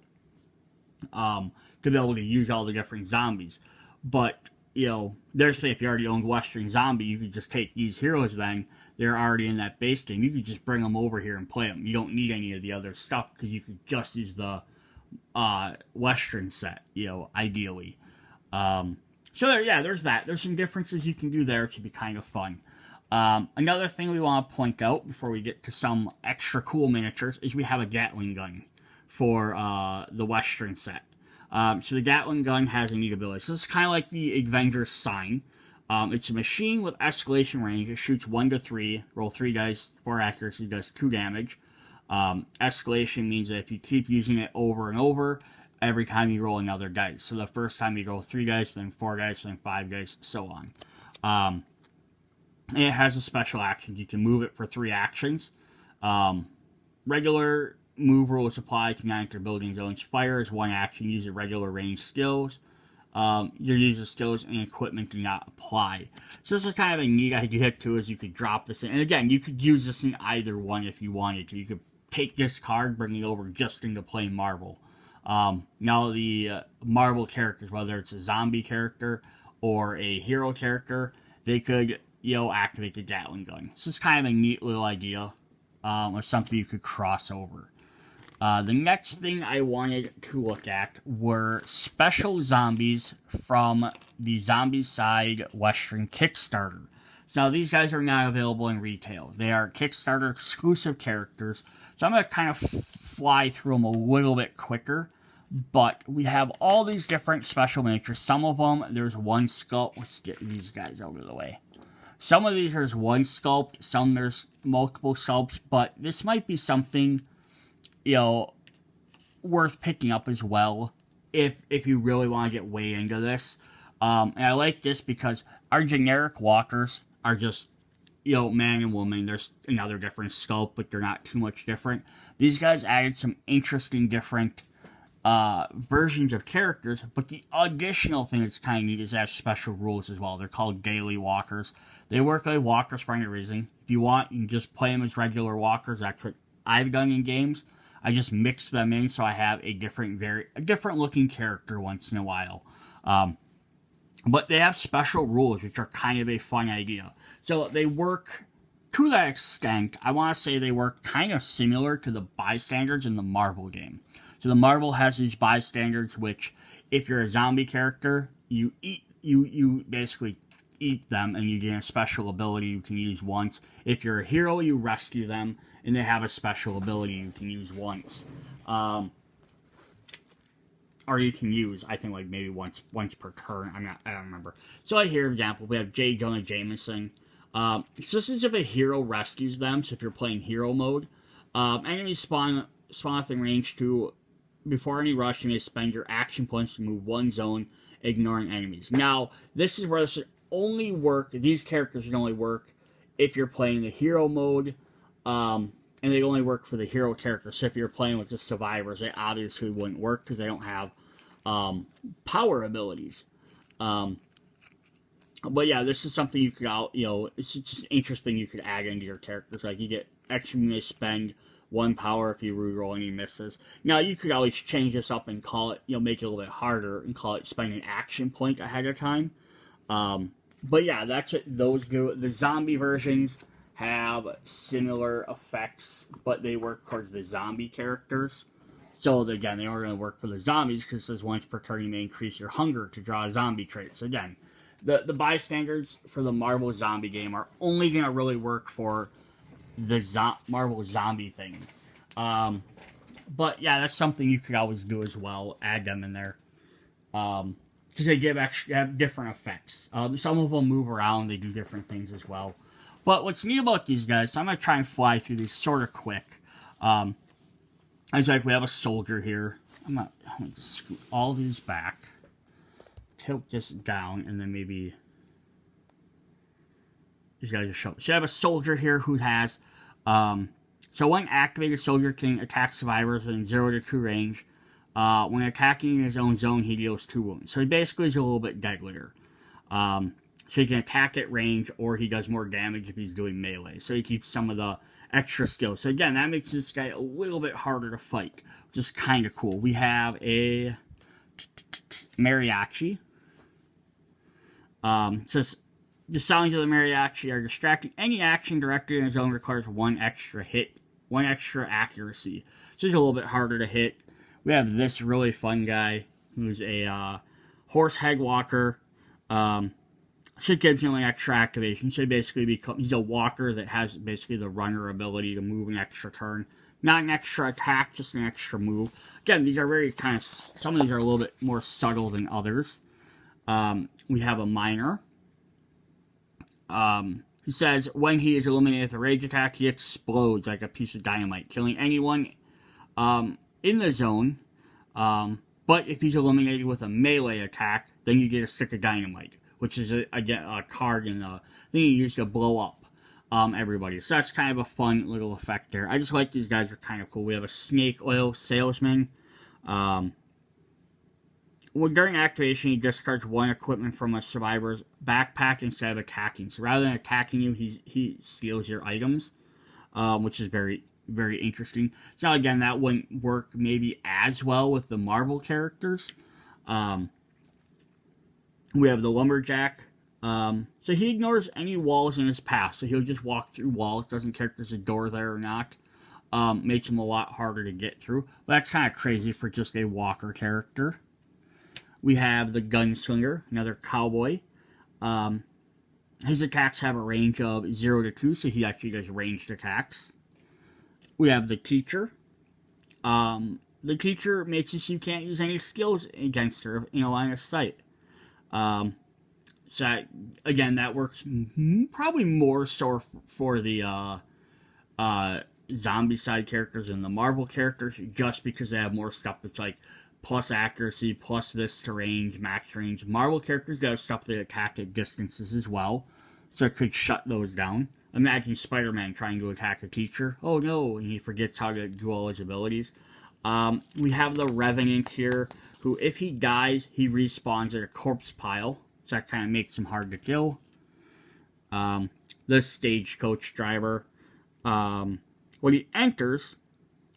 to be able to use all the different zombies. But there's say if you already owned Western Zombie, you could just take these heroes then. They're already in that base game. You could just bring them over here and play them. You don't need any of the other stuff because you could just use the Western set, ideally. So there's that. There's some differences you can do there. It could be kind of fun. Another thing we want to point out before we get to some extra cool miniatures is we have a Gatling gun for the Western set. So the Gatling gun has a neat ability. So this is kind of like the Avengers sign. It's a machine with escalation range. It shoots 1 to 3. Roll 3 dice for accuracy. Does 2 damage. Escalation means that if you keep using it over and over, every time you roll another dice. So the first time you roll 3 dice, then 4 dice, then 5 dice, so on. And it has a special action. You can move it for 3 actions. Regular move rules apply to non-enter building zones. Fire is 1 action. Use regular range skills. Your user skills and equipment do not apply. So this is kind of a neat idea too, is you could drop this in. And again, you could use this in either one if you wanted to. You could take this card, bring it over just into playing Marvel. Now the Marvel characters, whether it's a zombie character or a hero character, they could, activate the Gatling gun. So it's kind of a neat little idea, or something you could cross over. The next thing I wanted to look at were special zombies from the Zombicide Western Kickstarter. So these guys are not available in retail. They are Kickstarter exclusive characters. So I'm going to kind of fly through them a little bit quicker. But we have all these different special miniatures. Some of them, there's one sculpt. Let's get these guys out of the way. Some of these, there's one sculpt. Some, there's multiple sculpts. But this might be something, worth picking up as well if you really want to get way into this. And I like this because our generic walkers are just, man and woman. There's another different sculpt, but they're not too much different. These guys added some interesting different versions of characters, but the additional thing that's kind of neat is they have special rules as well. They're called daily walkers. They work like walkers for any reason. If you want, you can just play them as regular walkers. That's what I've done in games. I just mix them in so I have a different looking character once in a while. But they have special rules, which are kind of a fun idea. So they work, to that extent, I want to say they work kind of similar to the bystanders in the Marvel game. So the Marvel has these bystanders, which, if you're a zombie character, you basically eat them, and you get a special ability you can use once. If you're a hero, you rescue them, and they have a special ability you can use once. Or you can use, I think, like maybe once per turn. I don't remember. So like here, for example, we have J. Jonah Jameson. So this is if a hero rescues them. So if you're playing hero mode, enemies spawn within range 2. Before any rush, you may spend your action points to move 1 zone, ignoring enemies. Now, this is where this should only work. These characters should only work if you're playing the hero mode, and they only work for the hero character. So if you're playing with the survivors, they obviously wouldn't work because they don't have power abilities. But yeah, this is something you could, it's just interesting you could add into your characters. Like you get extra, you may spend 1 power if you reroll any misses. Now you could always change this up and call it, make it a little bit harder and call it spend an action point ahead of time. But yeah, that's what those do. The zombie versions have similar effects, but they work towards the zombie characters. So again, they are going to work for the zombies because it says once per turn you may increase your hunger to draw a zombie trait. So again, the bystanders for the Marvel Zombie game are only going to really work for the Marvel Zombie thing. But yeah, that's something you could always do as well. Add them in there. Because they have different effects. Some of them move around. They do different things as well. But what's neat about these guys, so I'm going to try and fly through these sort of quick. It's like we have a soldier here. I'm going to scoot all these back. Tilt this down, and then maybe these guys are showing. So I have a soldier here who has, so one activated soldier can attack survivors within 0 to 2 range. When attacking in his own zone, he deals 2 wounds. So he basically is a little bit deadlier. So he can attack at range, or he does more damage if he's doing melee. So he keeps some of the extra skills. So again, that makes this guy a little bit harder to fight, which is kind of cool. We have a mariachi. Says the sounds of the mariachi are distracting. Any action directed in a zone requires one extra hit, one extra accuracy. So it's a little bit harder to hit. We have this really fun guy who's a horse head walker. So it gives him an extra activation. So basically, he's a walker that has basically the runner ability to move an extra turn. Not an extra attack, just an extra move. Again, these are very kind of, some of these are a little bit more subtle than others. We have a miner. He says, when he is eliminated with a rage attack, he explodes like a piece of dynamite, killing anyone in the zone. But if he's eliminated with a melee attack, then you get a stick of dynamite, which is a card and a thing you use to blow up everybody. So that's kind of a fun little effect there. I just like these guys, are kind of cool. We have a snake oil salesman. Well, during activation, he discards one equipment from a survivor's backpack instead of attacking. So rather than attacking you, he steals your items, which is very, very interesting. So again, that wouldn't work maybe as well with the Marvel characters. We have the lumberjack. So he ignores any walls in his path. So he'll just walk through walls. Doesn't care if there's a door there or not. Makes him a lot harder to get through. But that's kind of crazy for just a walker character. We have the gunslinger, another cowboy. His attacks have a range of 0 to 2, so he actually does ranged attacks. We have the teacher. The teacher makes it so you can't use any skills against her in a line of sight. So, again, that works probably more so for the Zombicide characters than the Marvel characters, just because they have more stuff that's like plus accuracy, plus this to range, max range. Marvel characters got stuff that attack at distances as well, so it could shut those down. Imagine Spider-Man trying to attack a teacher. Oh no, and he forgets how to do all his abilities. We have the Revenant here, who if he dies, he respawns at a corpse pile, so that kind of makes him hard to kill. The stagecoach driver. When he enters,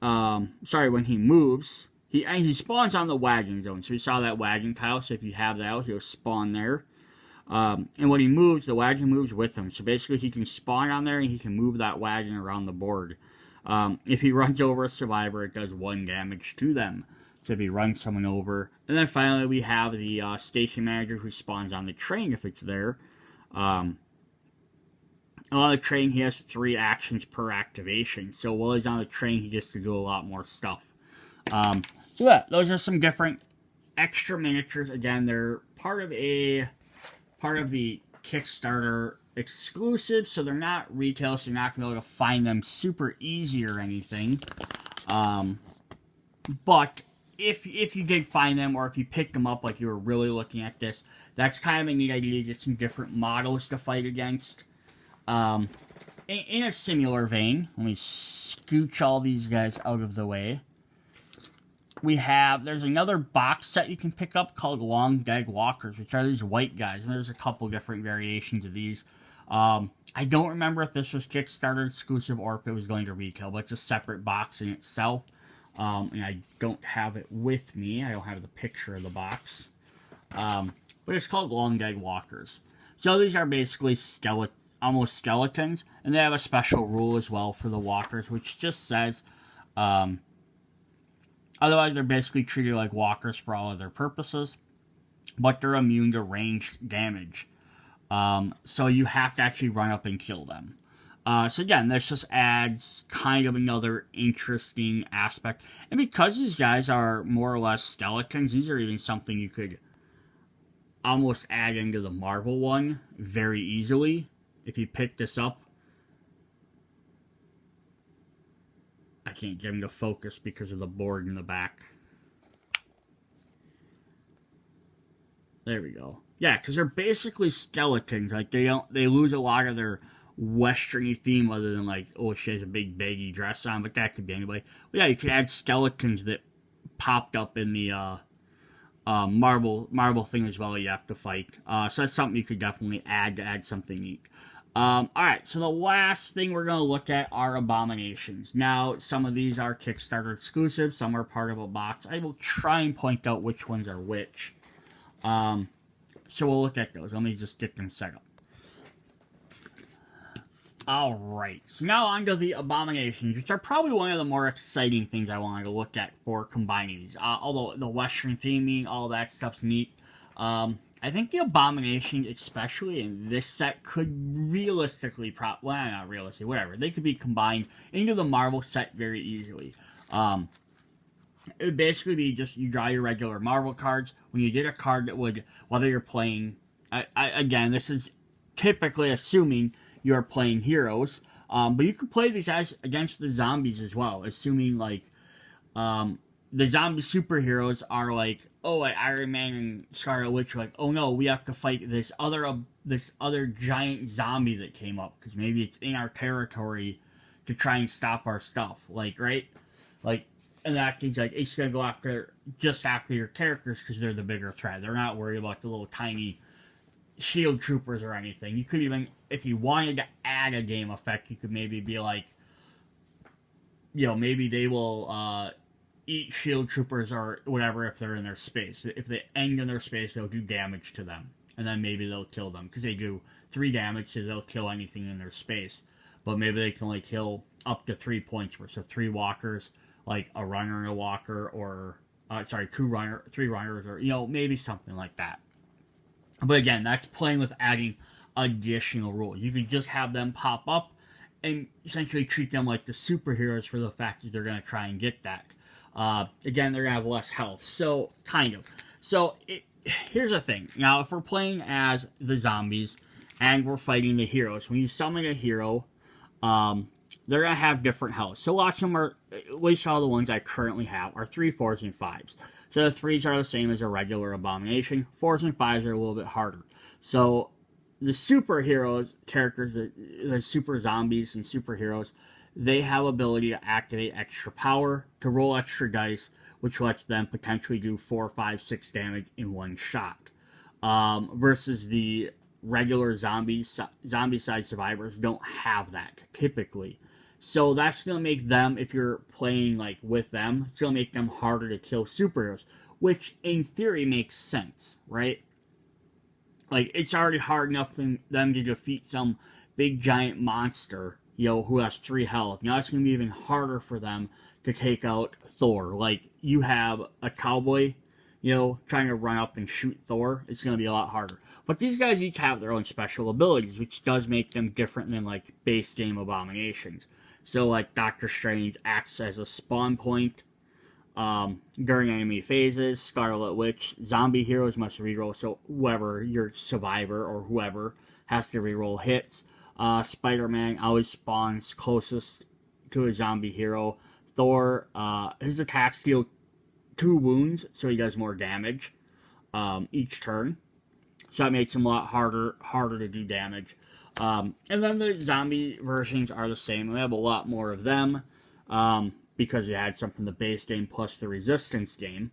when he moves, he spawns on the wagon zone. So we saw that wagon pile, so if you have that out, he'll spawn there. And when he moves, the wagon moves with him. So basically he can spawn on there and he can move that wagon around the board. If he runs over a survivor, it does 1 damage to them. So if he runs someone over. And then finally we have the station manager who spawns on the train if it's there. On the train, he has 3 actions per activation. So while he's on the train, he gets to do a lot more stuff. So yeah, those are some different extra miniatures. Again, they're part of the Kickstarter exclusive, so they're not retail, so you're not going to be able to find them super easy or anything. But if you did find them, or if you picked them up like you were really looking at this, that's kind of a neat idea to get some different models to fight against. In a similar vein, let me scooch all these guys out of the way. There's another box set you can pick up called Long Dead Walkers, which are these white guys, and there's a couple different variations of these. I don't remember if this was Kickstarter exclusive or if it was going to retail, but it's a separate box in itself, and I don't have it with me. I don't have the picture of the box, but it's called Long Dead Walkers. So these are basically almost skeletons, and they have a special rule as well for the walkers, which just says, otherwise they're basically treated like walkers for all other purposes, but they're immune to ranged damage. So you have to actually run up and kill them. So again, this just adds kind of another interesting aspect. And because these guys are more or less skeletons, these are even something you could almost add into the Marvel one very easily. If you pick this up, I can't get him to focus because of the board in the back. There we go. Yeah, because they're basically skeletons. Like they lose a lot of their westerny theme, other than like, oh, she has a big baggy dress on, but that could be anybody. But yeah, you could add skeletons that popped up in the Marvel thing as well. You have to fight. So that's something you could definitely add to add something neat. Alright, so the last thing we're going to look at are Abominations. Now, some of these are Kickstarter exclusive, some are part of a box. I will try and point out which ones are which. So we'll look at those. Let me just get them set up. Alright, so now on to the Abominations, which are probably one of the more exciting things I wanted to look at for combining these. Although the Western theming, all that stuff's neat. I think the Abominations, especially in this set, could realistically, well, not realistically, whatever, they could be combined into the Marvel set very easily. It would basically be just, you draw your regular Marvel cards. When you get a card that would, whether you're playing, again, this is typically assuming you're playing heroes, but you can play these as against the zombies as well, assuming, like, the zombie superheroes are like, oh, like Iron Man and Scarlet Witch are like, oh no, we have to fight this other giant zombie that came up, because maybe it's in our territory to try and stop our stuff, like, right? Like, in that case, like, it's gonna go after, just after your characters, because they're the bigger threat. They're not worried about the little tiny shield troopers or anything. You could even, if you wanted to add a game effect, you could maybe be like, you know, maybe they will, eat shield troopers or whatever if they're in their space. If they end in their space, they'll do damage to them. And then maybe they'll kill them. Because they do 3 damage, so they'll kill anything in their space. But maybe they can only kill up to 3 points worth. So 3 walkers, like a runner and a walker, or, 3 runners, or, you know, maybe something like that. But again, that's playing with adding additional rules. You could just have them pop up and essentially treat them like the superheroes for the fact that they're going to try and get that. Again, they're going to have less health. So, kind of. So, here's the thing. Now, if we're playing as the zombies and we're fighting the heroes, when you summon a hero, they're going to have different health. So, lots of them are, at least all the ones I currently have, are 3, 4s, and 5s. So, the 3s are the same as a regular Abomination. 4s and 5s are a little bit harder. So, the superheroes, characters, the super zombies and superheroes, they have ability to activate extra power, to roll extra dice, which lets them potentially do 4, 5, 6 damage in one shot. Versus the regular zombie-side survivors don't have that, typically. So that's going to make them, if you're playing like with them, it's going to make them harder to kill superheroes, which in theory makes sense, right? Like, it's already hard enough for them to defeat some big giant monster, you know, who has 3 health. Now it's going to be even harder for them to take out Thor. Like, you have a cowboy, you know, trying to run up and shoot Thor. It's going to be a lot harder. But these guys each have their own special abilities, which does make them different than, like, base game Abominations. So, like, Doctor Strange acts as a spawn point during enemy phases. Scarlet Witch, zombie heroes must reroll, so whoever, your survivor or whoever, has to reroll hits. Spider-Man always spawns closest to a zombie hero. Thor, his attacks deal 2 wounds, so he does more damage each turn. So that makes him a lot harder to do damage. And then the zombie versions are the same. We have a lot more of them because you had some from the base game plus the resistance game.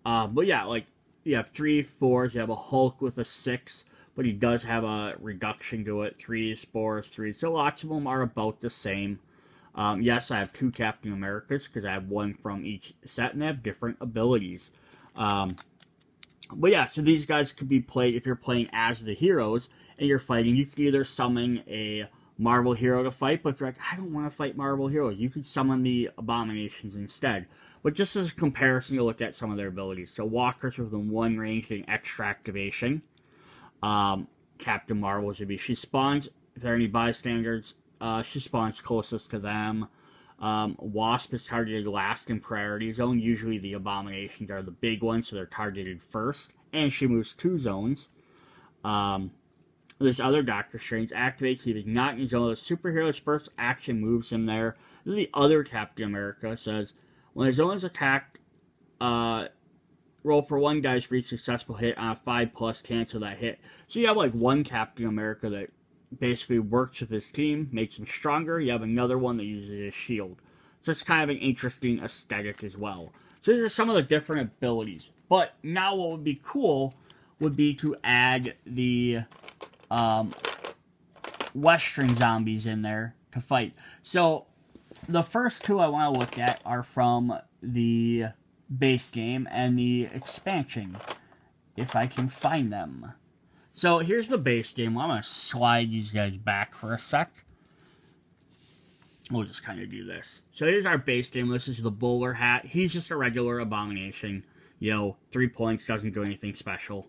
But yeah, like, you have 3, 4s, you have a Hulk with a 6, but he does have a reduction to it. 3s, 4s, 3s. So lots of them are about the same. Yes, I have 2 Captain Americas because I have 1 from each set and they have different abilities. But yeah, so these guys could be played if you're playing as the heroes and you're fighting. You could either summon a Marvel hero to fight, but if you're like, I don't want to fight Marvel heroes, you could summon the Abominations instead. But just as a comparison, you'll look at some of their abilities. So walkers within 1 range getting extra activation. Captain Marvel should be, she spawns, if there are any bystanders, she spawns closest to them. Wasp is targeted last in priority zone. Usually the Abominations are the big ones, so they're targeted first. And she moves 2 zones. This other Doctor Strange activates. He is not in his zone. The superhero's first action moves him there. The other Captain America says, when his zone is attacked, roll for 1 dice for each successful hit on a 5+, cancel that hit. So you have like 1 Captain America that basically works with his team, makes him stronger. You have another one that uses his shield. So it's kind of an interesting aesthetic as well. So these are some of the different abilities. But now what would be cool would be to add the Western zombies in there to fight. So the first 2 I want to look at are from the base game and the expansion. if I can find them. So here's the base game. I'm going to slide these guys back for a sec. We'll just kind of do this. So here's our base game. This is the bowler hat. He's just a regular Abomination. 3 points, doesn't do anything special.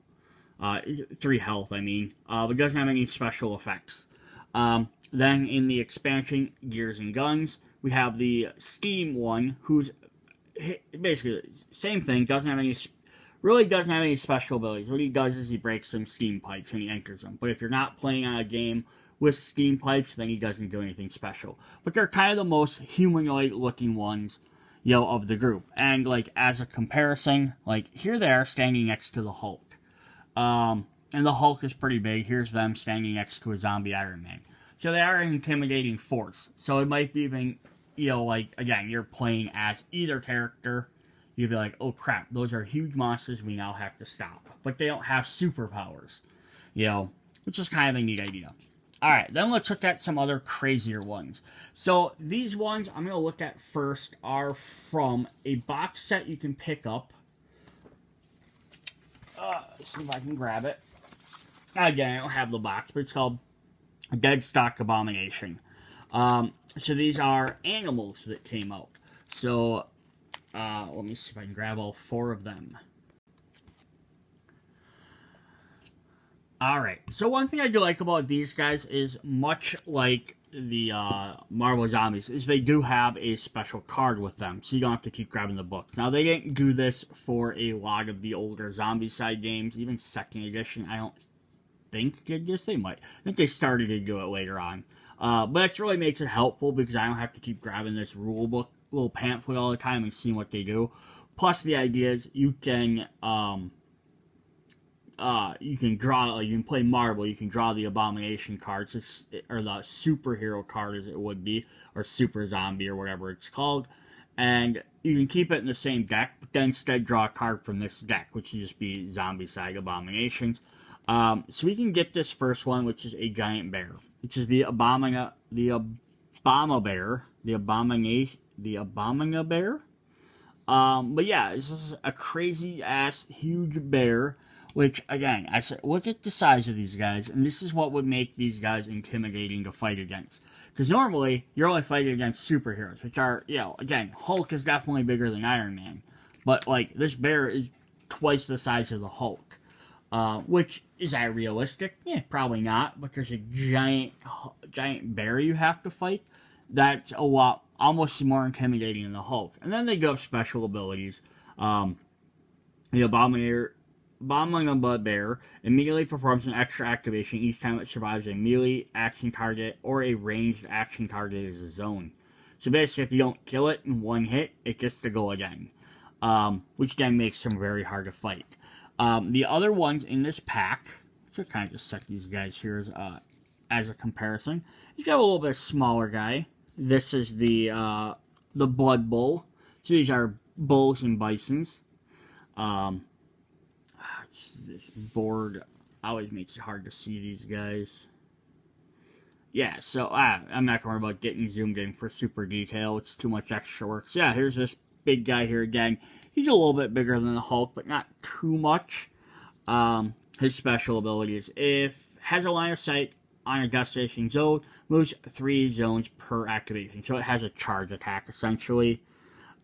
3 health, I mean. But doesn't have any special effects. Then in the expansion, Gears and Guns, we have the Steam one, who's basically same thing, really doesn't have any special abilities. What he does is he breaks some steam pipes and he enters them. But if you're not playing on a game with steam pipes, then he doesn't do anything special. But they're kind of the most humanoid looking ones, of the group. And as a comparison, here they are standing next to the Hulk. And the Hulk is pretty big. Here's them standing next to a zombie Iron Man. So they are an intimidating force. So it might be even, again, you're playing as either character. You'd be like, oh crap, those are huge monsters we now have to stop. But they don't have superpowers, which is kind of a neat idea. Alright, then let's look at some other crazier ones. So these ones I'm going to look at first are from a box set you can pick up. Let's see if I can grab it. Again, I don't have the box, but it's called Dead Stock Abomination. So these are animals that came out. So let me see if I can grab all 4 of them. Alright, so one thing I do like about these guys is, much like the Marvel Zombies, is they do have a special card with them, so you don't have to keep grabbing the books. Now, they didn't do this for a lot of the older Zombicide games, even 2nd edition, I don't think did this. They might. I think they started to do it later on. But that really makes it helpful, because I don't have to keep grabbing this rule book, little pamphlet all the time and seeing what they do. Plus, the idea is you can draw, you can play Marvel, you can draw the Abomination cards, or the superhero card as it would be, or Super Zombie, or whatever it's called, and you can keep it in the same deck, but then instead draw a card from this deck, which would just be Zombicide Abominations. So we can get this first one, which is a giant bear, which is the Abomina bear. But yeah, this is a crazy ass huge bear. Which, again, I said, look at the size of these guys, and this is what would make these guys intimidating to fight against. Because normally, you're only fighting against superheroes, which are, again, Hulk is definitely bigger than Iron Man. But, this bear is twice the size of the Hulk. Which, is that realistic? Yeah, probably not, but there's a giant bear you have to fight. That's almost more intimidating than the Hulk. And then they go up special abilities. The Abominable Bear immediately performs an extra activation each time it survives a melee action target or a ranged action target as a zone. So basically, if you don't kill it in one hit, it gets to go again. Which then makes them very hard to fight. The other ones in this pack, so kind of just set these guys here as a comparison. You got a little bit smaller guy. This is the Blood Bull. So these are bulls and bisons. This board always makes it hard to see these guys. Yeah, so I'm not going to worry about getting zoomed in for super detail. It's too much extra work. So yeah, here's this big guy here again. He's a little bit bigger than the Hulk, but not too much. His special ability is, if has a line of sight on a destination zone, moves 3 zones per activation. So it has a charge attack, essentially.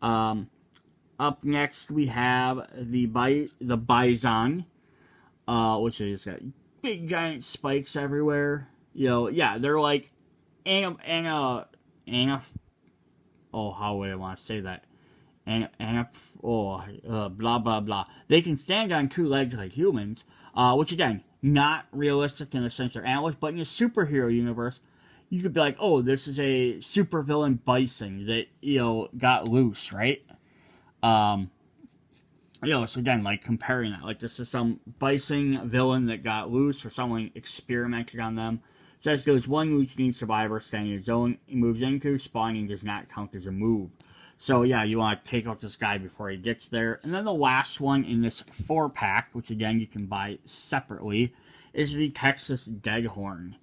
Up next, we have the Bison, which is got big giant spikes everywhere. Yeah, they're like how would I want to say that? Blah blah blah. They can stand on 2 legs like humans, which again, not realistic in the sense they're animals, but in a superhero universe, you could be like, oh, this is a supervillain Bison that got loose, right? So again, comparing that, this is some Bison villain that got loose, or someone experimented on them. It says there's one routine survivor standing in a zone he moves into, spawning does not count as a move. So yeah, you want to take out this guy before he gets there. And then the last one in this 4-pack, which again you can buy separately, is the Texas Deadhorn.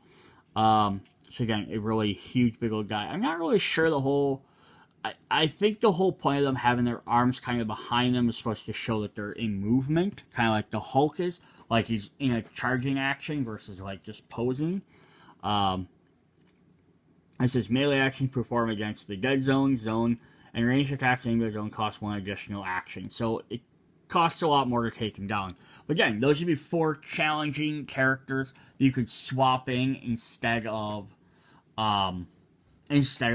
So again, a really huge big old guy. I'm not really sure the whole I think the whole point of them having their arms kind of behind them is supposed to show that they're in movement, kind of like the Hulk is, like he's in a charging action versus like just posing. It says melee actions perform against the dead zone, and range attacks in the zone cost 1 additional action. So it costs a lot more to take them down. But again, those would be 4 challenging characters that you could swap in instead of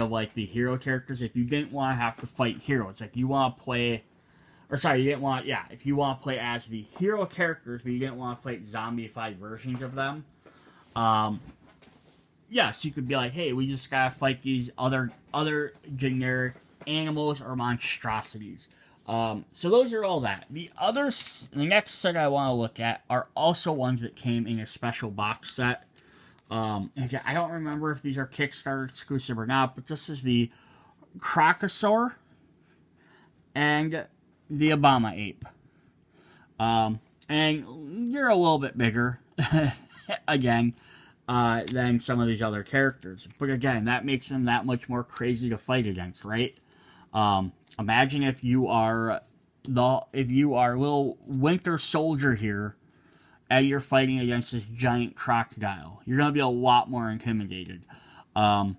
like the hero characters. If you didn't want to have to fight heroes, like you want to play, or sorry, you didn't want, yeah, if you want to play as the hero characters, but you didn't want to fight zombified versions of them, yes, you could be like, hey, we just gotta fight these other generic animals or monstrosities. So those are all that. The next set I want to look at are also ones that came in a special box set. I don't remember if these are Kickstarter exclusive or not, but this is the Crocosaur and the Abominape. And you're a little bit bigger, again, than some of these other characters. But again, that makes them that much more crazy to fight against, right? Imagine if you are little Winter Soldier here, and you're fighting against this giant crocodile. You're gonna be a lot more intimidated. And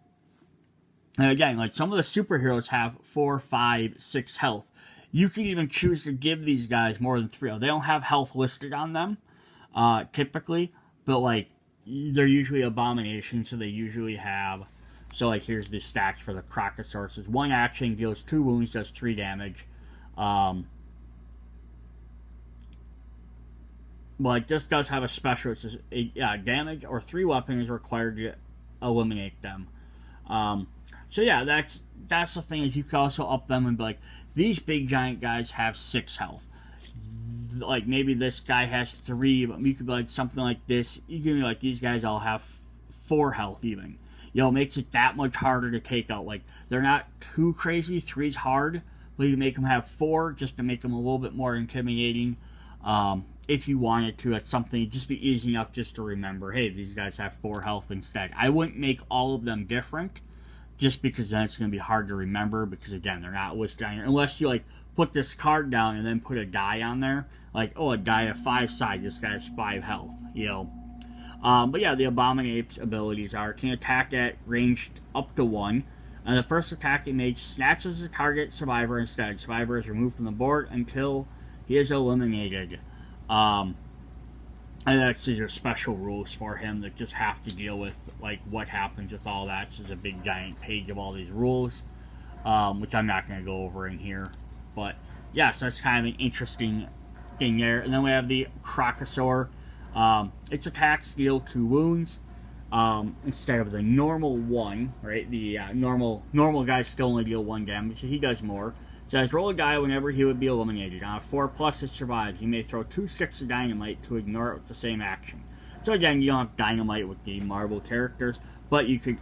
again, like some of the superheroes have 4, 5, 6 health. You can even choose to give these guys more than 3. They don't have health listed on them, typically, but like they're usually Abominations, so they usually have. So like here's the stats for the Crocosaur. It says 1 action, deals 2 wounds, does 3 damage. But this does have a special. It says damage or 3 weapons required to eliminate them. So yeah, that's the thing, is you can also up them and be like, these big giant guys have 6 health. Like maybe this guy has 3, but you could be like something like this. You can be like, these guys all have 4 health even. It makes it that much harder to take out. Like they're not too crazy. 3's hard, but you can make them have 4 just to make them a little bit more intimidating. If you wanted to, that's something just be easy enough just to remember. Hey, these guys have 4 health instead. I wouldn't make all of them different, just because then it's going to be hard to remember. Because again, they're not listed on here unless you like put this card down and then put a die on there. Like, oh, a die of 5 side. This guy has 5 health. But yeah, the Abominape's abilities are can attack at range up to 1. And the first attack it makes snatches the target survivor instead. Survivor is removed from the board until he is eliminated. And that's your special rules for him that just have to deal with like what happens with all that. So there's a big giant page of all these rules, which I'm not going to go over in here. But yeah, so that's kind of an interesting thing there. And then we have the Crocosaur. Its attacks deal 2 wounds instead of the normal 1, right? The normal guys still only deal 1 damage, so he does more. It says roll a die whenever he would be eliminated. On a 4+ it survives. You may throw 2 sticks of dynamite to ignore it with the same action. So again, you don't have dynamite with the Marvel characters, but you could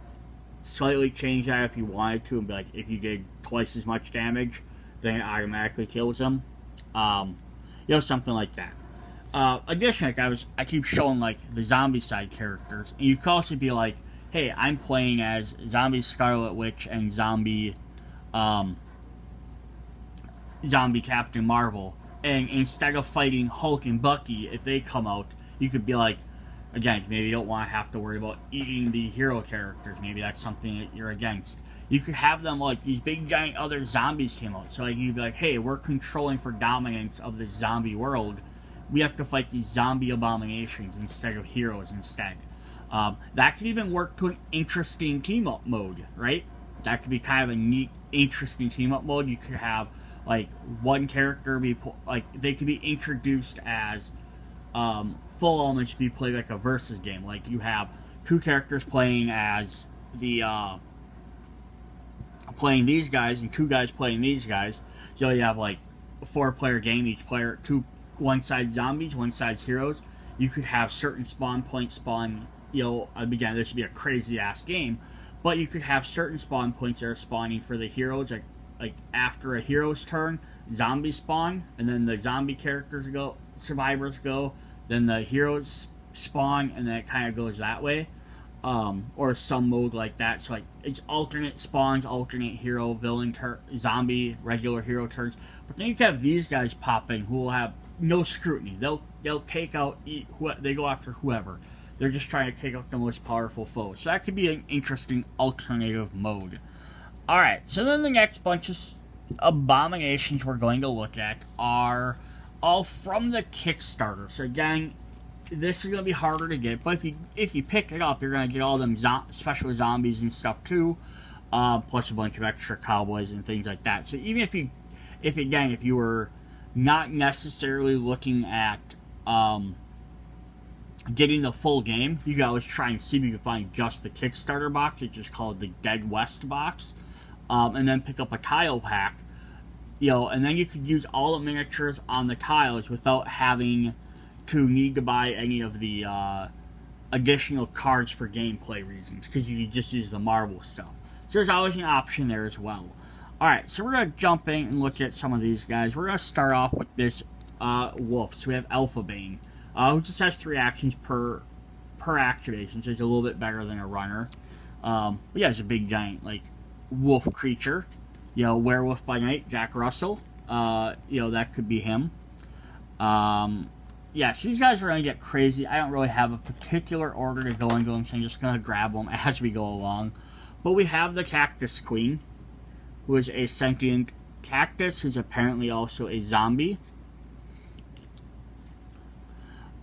slightly change that if you wanted to, and be like, if you did twice as much damage, then it automatically kills them. Something like that. Additionally, I keep showing like the Zombicide characters, and you could also be like, hey, I'm playing as Zombie Scarlet Witch and Zombie Captain Marvel, and instead of fighting Hulk and Bucky, if they come out, you could be like, again, maybe you don't want to have to worry about eating the hero characters. Maybe that's something that you're against. You could have them like these big giant other zombies came out. So like you'd be like, hey, we're controlling for dominance of the zombie world. We have to fight these zombie abominations instead of heroes instead. That could even work to an interesting team-up mode, right? That could be kind of a neat, interesting team-up mode. You could have like one character be like they could be introduced as full elements to be played like a versus game. Like you have 2 characters playing as the playing these guys and 2 guys playing these guys. So you have like a 4-player game. Each player, one side zombies, one side's heroes. You could have certain spawn points spawn. Again, this would be a crazy ass game, but you could have certain spawn points that are spawning for the heroes. Like after a hero's turn, zombies spawn, and then the zombie characters go, survivors go, then the heroes spawn, and then it kind of goes that way. or some mode like that. So like it's alternate spawns, alternate hero, villain, zombie, regular hero turns. But then you have these guys pop in who will have no scrutiny. They'll take out they go after whoever. They're just trying to take out the most powerful foes. So that could be an interesting alternative mode. All right. So then the next bunch of abominations we're going to look at are all from the Kickstarter. So again, this is going to be harder to get, but if you pick it up, you're going to get all them special zombies and stuff too, plus a bunch of extra cowboys and things like that. So even if you were not necessarily looking at getting the full game, you can always try and see if you can find just the Kickstarter box, which is called the Dead West box, and then pick up a tile pack, and then you could use all the miniatures on the tiles without having to need to buy any of the additional cards for gameplay reasons, because you can just use the Marvel stuff. So there's always an option there as well. Alright, so we're going to jump in and look at some of these guys. We're going to start off with this wolf. So we have Alpha Bane, who just has 3 actions per activation, so he's a little bit better than a runner. But yeah, he's a big giant, like, wolf creature. Werewolf by night, Jack Russell. That could be him. Yeah, so these guys are going to get crazy. I don't really have a particular order to go into them, so I'm just going to grab them as we go along. But we have the Cactus Queen, who is a sentient cactus, who's apparently also a zombie.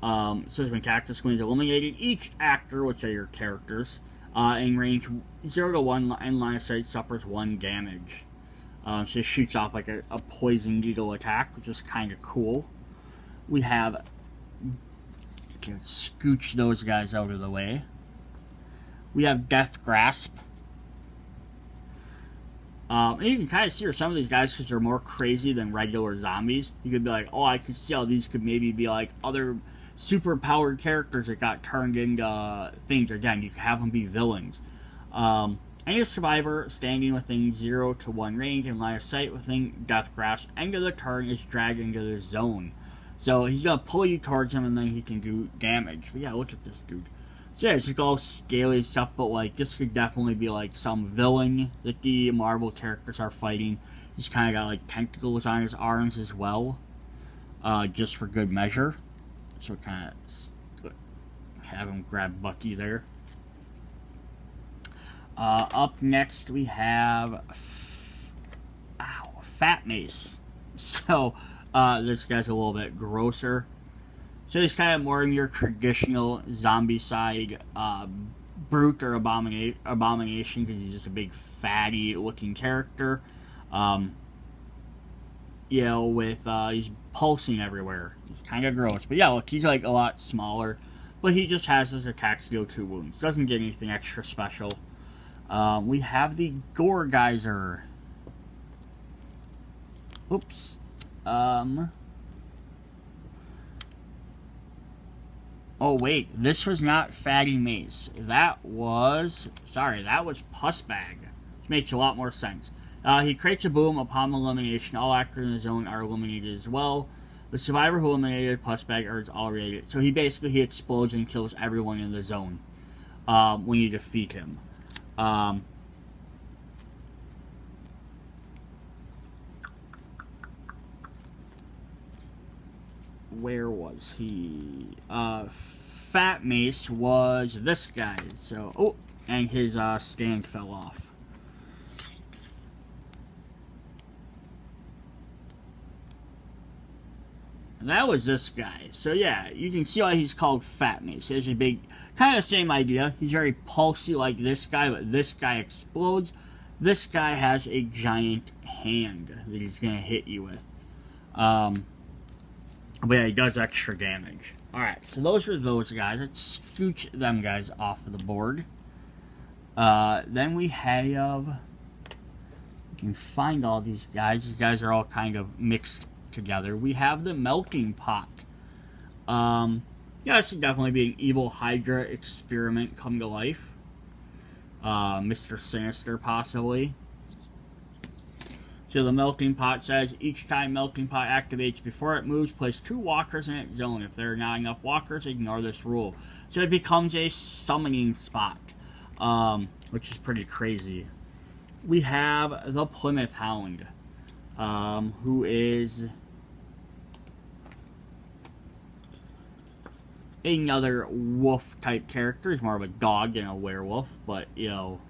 So when Cactus Queen is eliminated, each actor, which are your characters, in range 0 to 1 and line of sight suffers 1 damage. So it shoots off like a poison needle attack, which is kind of cool. We have... can scooch those guys out of the way. We have Death Grasp. And you can kind of see where some of these guys, because they're more crazy than regular zombies, you could be like, oh, I can see how these could maybe be like other super powered characters that got turned into things. Again, you could have them be villains. Any survivor standing within 0 to 1 range and line of sight within Death Grasp end of the turn is dragged into the zone. So he's going to pull you towards him and then he can do damage. But yeah, look at this dude. So yeah, it's like all scaly stuff, but like this could definitely be like some villain that the Marvel characters are fighting. He's kind of got like tentacles on his arms as well, just for good measure. So kind of have him grab Bucky there. Up next we have Fat Mace. So this guy's a little bit grosser. So he's kind of more in your traditional Zombicide brute or abomination, because he's just a big fatty looking character. With he's pulsing everywhere. He's kind of gross. But yeah, look, he's like a lot smaller. But he just has his attacks deal 2 wounds. Doesn't get anything extra special. We have the Gore Geyser. Oops. Oh wait, this was not Fatty Mace. That was Puss Bag, which makes a lot more sense. He creates a boom upon elimination. All actors in the zone are eliminated as well. The survivor who eliminated Puss Bag earns all rated. So he explodes and kills everyone in the zone when you defeat him. Where was he? Fat Mace was this guy. So, and his stand fell off. And that was this guy. So yeah, you can see why he's called Fat Mace. He has a big, kind of the same idea. He's very pulsy like this guy, but this guy explodes. This guy has a giant hand that he's going to hit you with. But yeah, he does extra damage. Alright, so those are those guys. Let's scooch them guys off of the board. Then we have... you can find all these guys. These guys are all kind of mixed together. We have the Melting Pot. Yeah, this should definitely be an evil Hydra experiment come to life. Mr. Sinister, possibly. So the melting pot says, each time melting pot activates before it moves, place 2 walkers in its zone. If there are not enough walkers, ignore this rule. So it becomes a summoning spot, which is pretty crazy. We have the Plymouth Hound, who is another wolf type character. He's more of a dog than a werewolf, but you know,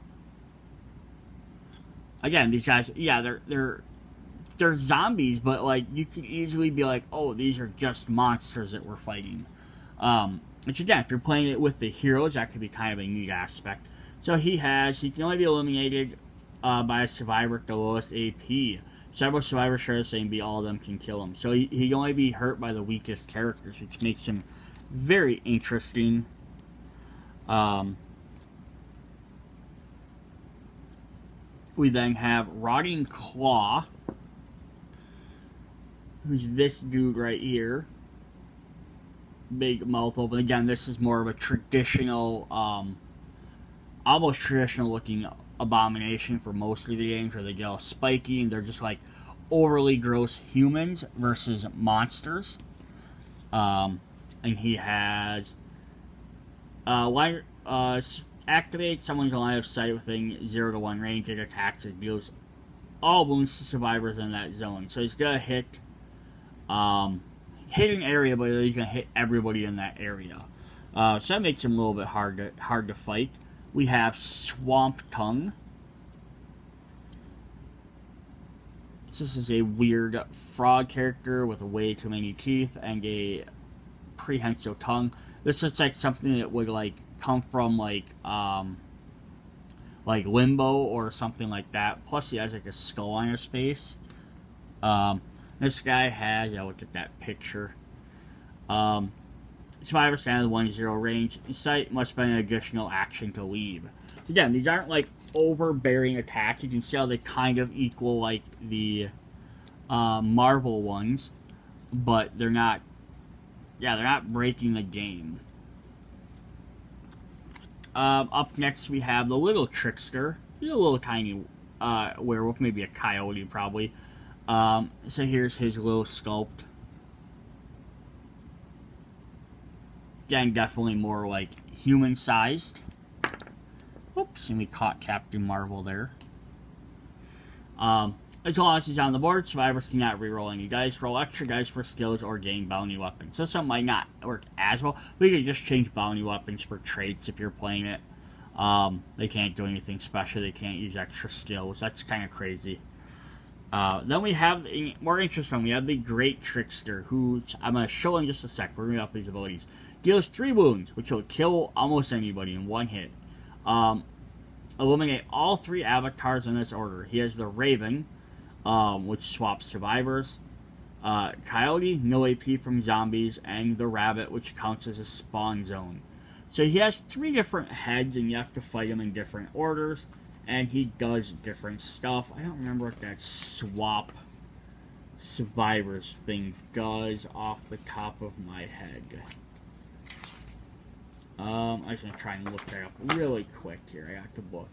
again, these guys, yeah, they're zombies, but like you could easily be like, oh, these are just monsters that we're fighting. Which again, if you're playing it with the heroes, that could be kind of a neat aspect. So he can only be eliminated by a survivor at the lowest AP. Several survivors share the same beat, all of them can kill him. So he can only be hurt by the weakest characters, which makes him very interesting. We then have Rotting Claw, who's this dude right here. Big mouth open. Again, this is more of a traditional, almost traditional looking abomination for most of the games, where they get all spiky and they're just like overly gross humans versus monsters. And he has activate someone's line of sight within 0 to 1 range. It attacks and deals all wounds to survivors in that zone. So he's gonna hit an area, but he's gonna hit everybody in that area. So that makes him a little bit hard to fight. We have Swamp Tongue. This is a weird frog character with way too many teeth and a prehensile tongue. This looks like something that would like come from like Limbo or something like that. Plus he has like a skull on his face. This guy has, look at that picture. Survivor stand 1-0 range. Sight must spend an additional action to leave. Again, these aren't like overbearing attacks. You can see how they kind of equal like the Marvel ones, but they're not. Yeah, they're not breaking the game. Up next we have the Little Trickster. He's a little tiny werewolf, maybe a coyote probably. So here's his little sculpt. Again, definitely more like human-sized. Whoops, and we caught Captain Marvel there. As long as he's on the board, survivors cannot reroll any dice. Roll extra dice for skills or gain bounty weapons. So some might not work as well. We could just change bounty weapons for traits if you're playing it. They can't do anything special. They can't use extra skills. That's kind of crazy. Then we have, more interesting, we have the Great Trickster, who I'm going to show in just a sec. We're going to up these abilities. Deals 3 wounds, which will kill almost anybody in 1 hit. Eliminate all 3 avatars in this order. He has the Raven, which swaps survivors. Coyote, no AP from zombies, and the Rabbit, which counts as a spawn zone. So he has 3 different heads, and you have to fight him in different orders. And he does different stuff. I don't remember what that swap survivors thing does off the top of my head. I'm just going to try and look that up really quick here. I got the book.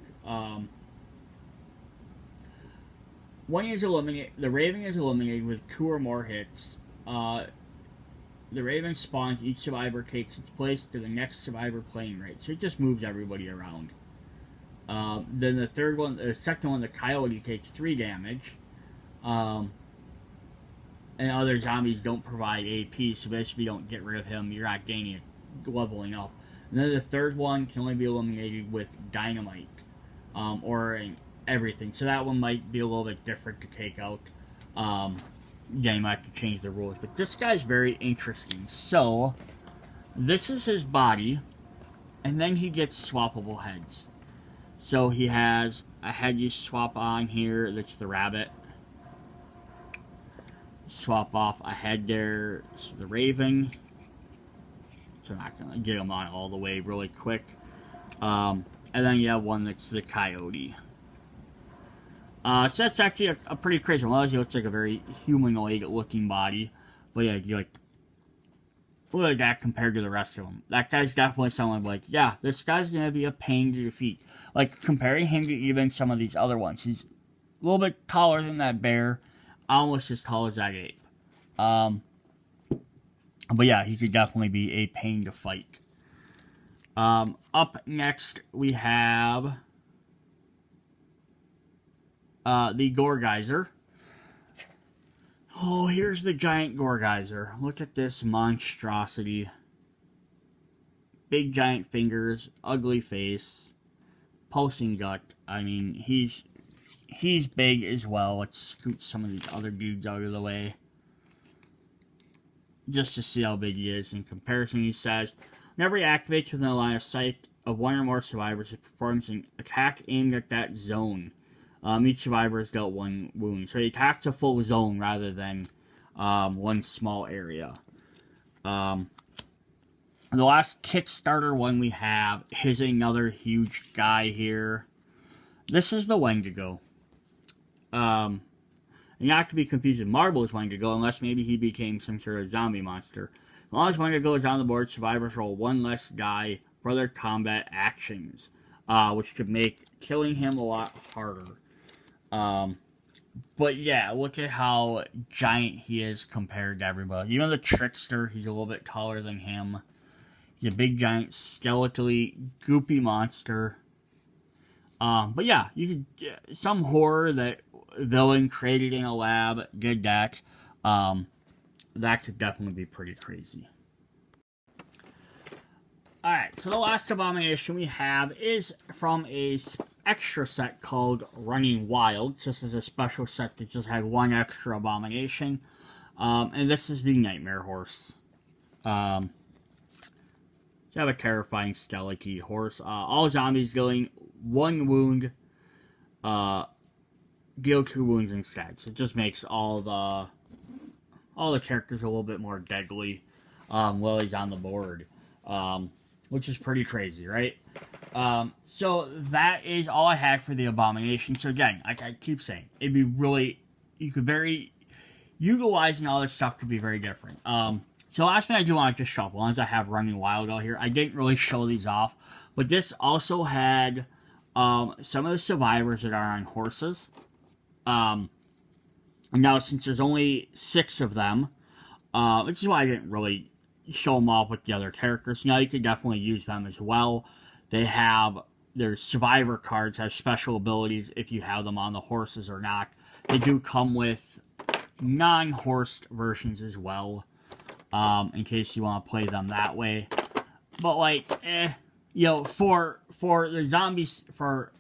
One is eliminated. The Raven is eliminated with 2 or more hits. The Raven spawns. Each survivor takes its place to the next survivor playing rate. So it just moves everybody around. Then the second one, the Coyote, takes 3 damage. And other zombies don't provide AP, so basically if you don't get rid of him, you're not gaining leveling up. And then the third one can only be eliminated with dynamite, or everything. So that one might be a little bit different to take out. Yeah, you might have to change the rules. But this guy's very interesting. So, this is his body, and then he gets swappable heads. So he has a head you swap on here, that's the Rabbit. Swap off a head there, so the Raven. So I'm not going to get him on all the way really quick. And then you have one that's the Coyote. So that's actually a pretty crazy one. Well, he looks like a very humanoid looking body. But yeah, you like, look at that compared to the rest of them. That guy's definitely someone like, yeah, this guy's going to be a pain to defeat. Like, comparing him to even some of these other ones, he's little bit taller than that bear, almost as tall as that ape. But yeah, he could definitely be a pain to fight. Up next, we have the Gorgeyser. Oh, here's the giant Gorgeyser. Look at this monstrosity. Big giant fingers, ugly face, pulsing gut. I mean, he's big as well. Let's scoot some of these other dudes out of the way, just to see how big he is in comparison. He says, whenever he activates within the line of sight of one or more survivors, it performs an attack aimed at that zone. Each survivor has dealt one wound. So he attacks a full zone rather than one small area. The last Kickstarter one we have is another huge guy here. This is the Wendigo. Not to be confused with Marvel's Wendigo, unless maybe he became some sort of zombie monster. As long as Wendigo is on the board, survivors roll one less die for their combat actions, which could make killing him a lot harder. But yeah, look at how giant he is compared to everybody. Even the Trickster, he's a little bit taller than him. He's a big, giant, skeletally, goopy monster. But yeah, you could, some horror that villain created in a lab did that. That could definitely be pretty crazy. Alright, so the last Abomination we have is from a extra set called Running Wild. This is a special set that just had one extra Abomination. And this is the Nightmare Horse. You have a terrifying skeleton horse. All zombies dealing one wound, deal 2 wounds instead. So it just makes all the characters a little bit more deadly while he's on the board. Which is pretty crazy, right? So that is all I had for the Abomination. So again, like I keep saying, it'd be really, utilizing all this stuff could be very different. So last thing I do want to just show, as long as I have Running Wild out here, I didn't really show these off, but this also had some of the survivors that are on horses. Now, since there's only 6 of them, which is why I didn't really show them off with the other characters. Now you could definitely use them as well. They have their survivor cards have special abilities if you have them on the horses or not. They do come with non-horsed versions as well, in case you want to play them that way. But like, for the zombies, for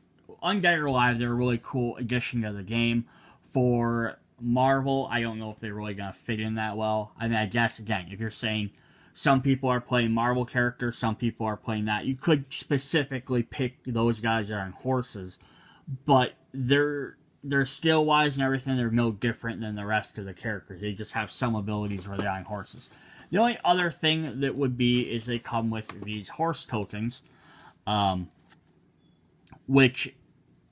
Undead or Alive, they're a really cool addition to the game. For Marvel, I don't know if they're really gonna fit in that well. I mean, I guess again, if you're saying some people are playing Marvel characters, some people are playing that, you could specifically pick those guys that are on horses, but they're skill wise and everything, they're no different than the rest of the characters. They just have some abilities where they're on horses. The only other thing that would be is they come with these horse tokens, which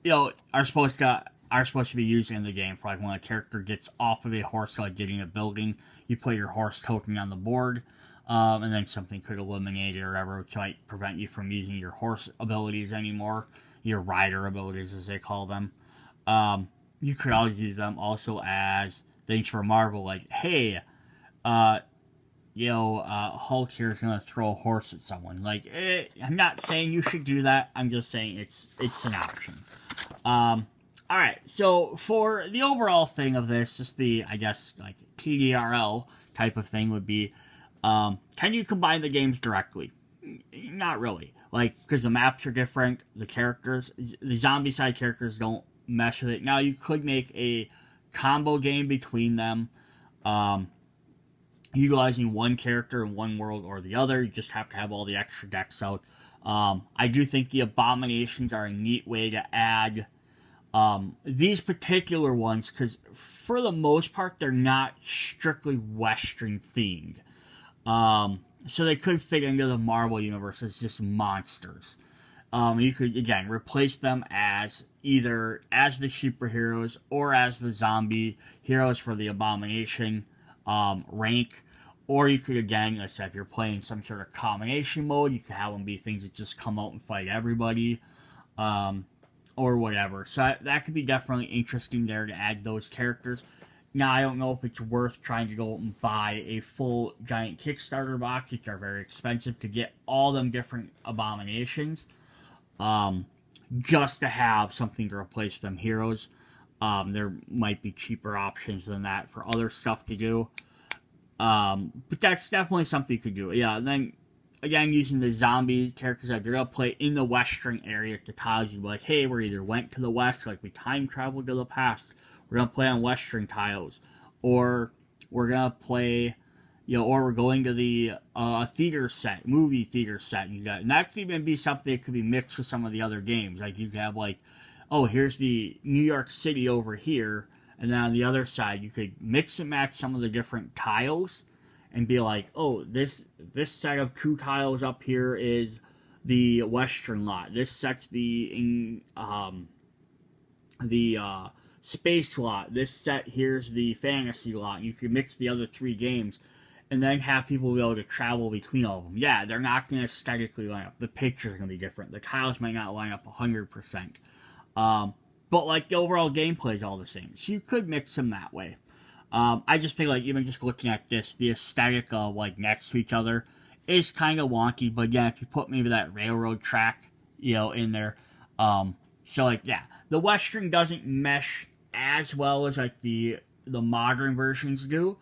are supposed to be used in the game for like when a character gets off of a horse, like getting a building, you put your horse token on the board. And then something could eliminate it or whatever, which might prevent you from using your horse abilities anymore. Your rider abilities, as they call them. You could always use them also as things for Marvel, like, hey, Hulk here is going to throw a horse at someone. Like, I'm not saying you should do that. I'm just saying it's an option. Alright, so for the overall thing of this, just the, I guess, like, PDRL type of thing would be, can you combine the games directly? Not really. Like, because the maps are different, the characters, the Zombicide characters don't mesh with it. Now, you could make a combo game between them, utilizing one character in one world or the other. You just have to have all the extra decks out. I do think the Abominations are a neat way to add these particular ones, because for the most part, they're not strictly Western themed. So they could fit into the Marvel universe as just monsters. You could, again, replace them as either as the superheroes or as the zombie heroes for the Abomination rank. Or you could, again, let's say if you're playing some sort of combination mode, you could have them be things that just come out and fight everybody. or whatever. So that could be definitely interesting there to add those characters. Now, I don't know if it's worth trying to go and buy a full giant Kickstarter box, which are very expensive, to get all them different Abominations, just to have something to replace them heroes. There might be cheaper options than that for other stuff to do. But that's definitely something you could do. Yeah, and then, again, using the zombie characters, if you're going to play in the western area, the tiles, you'd be like, hey, we either went to the west, like we time traveled to the past, we're going to play on western tiles, or we're going to play, or we're going to the theater set, movie theater set, and that could even be something that could be mixed with some of the other games. Like, you could have, like, oh, here's the New York City over here, and then on the other side, you could mix and match some of the different tiles, and be like, oh, this set of 2 tiles up here is the western lot. This set's the space lot. This set here's the fantasy lot. You can mix the other 3 games, and then have people be able to travel between all of them. Yeah, they're not going to aesthetically line up. The pictures are going to be different. The tiles might not line up 100%. But like the overall gameplay is all the same. So you could mix them that way. I just think, like, even just looking at this, the aesthetic of, like, next to each other is kind of wonky. But again, if you put maybe that railroad track, in there. So, like, yeah, the western doesn't mesh as well as, like, the modern versions do.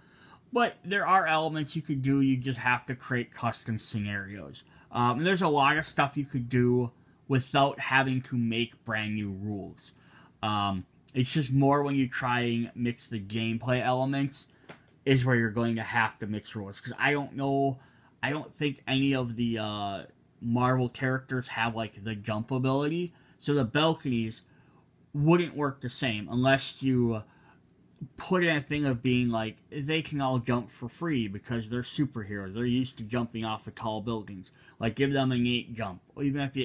But there are elements you could do. You just have to create custom scenarios. And there's a lot of stuff you could do without having to make brand new rules. It's just more when you try and mix the gameplay elements is where you're going to have to mix rules. Because I don't think any of the Marvel characters have, like, the jump ability. So the balconies wouldn't work the same unless you put in a thing of being like, they can all jump for free because they're superheroes. They're used to jumping off of tall buildings. Like, give them an innate jump. Or even if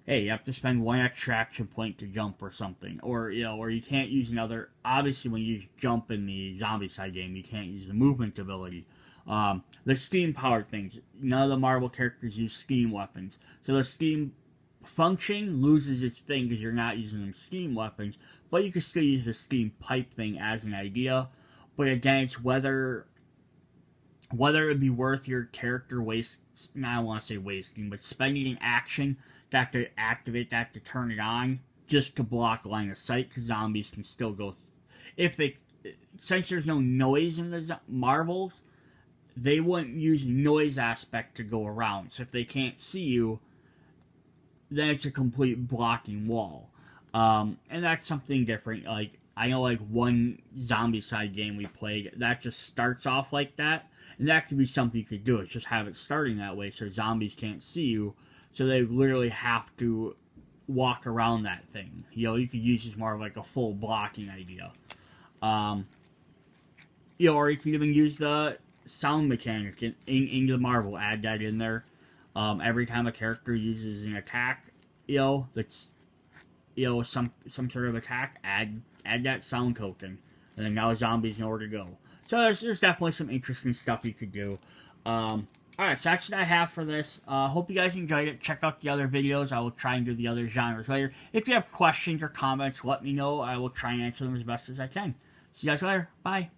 hey, you have to spend 1 extra action point to jump or something. Or, or you can't use another... Obviously, when you jump in the Zombicide game, you can't use the movement ability. The steam-powered things. None of the Marvel characters use steam weapons. So the steam function loses its thing because you're not using them steam weapons. But you can still use the steam pipe thing as an idea. But again, it's whether it would be worth your character I don't want to say wasting, but spending an action that to activate that to turn it on just to block line of sight, because zombies can still go since there's no noise in the Marvels, they wouldn't use noise aspect to go around. So if they can't see you, then it's a complete blocking wall. And that's something different. Like, I know, like, one Zombicide game we played that just starts off like that, and that could be something you could do. It's just have it starting that way so zombies can't see you. So they literally have to walk around that thing. You could use it more of like a full blocking idea. Or you can even use the sound mechanic in the Marvel. Add that in there. Every time a character uses an attack, that's some sort of attack, add that sound token, and then now zombies know where to go. So there's definitely some interesting stuff you could do. Alright, so that's what I have for this. Hope you guys enjoyed it. Check out the other videos. I will try and do the other genres later. If you have questions or comments, let me know. I will try and answer them as best as I can. See you guys later. Bye.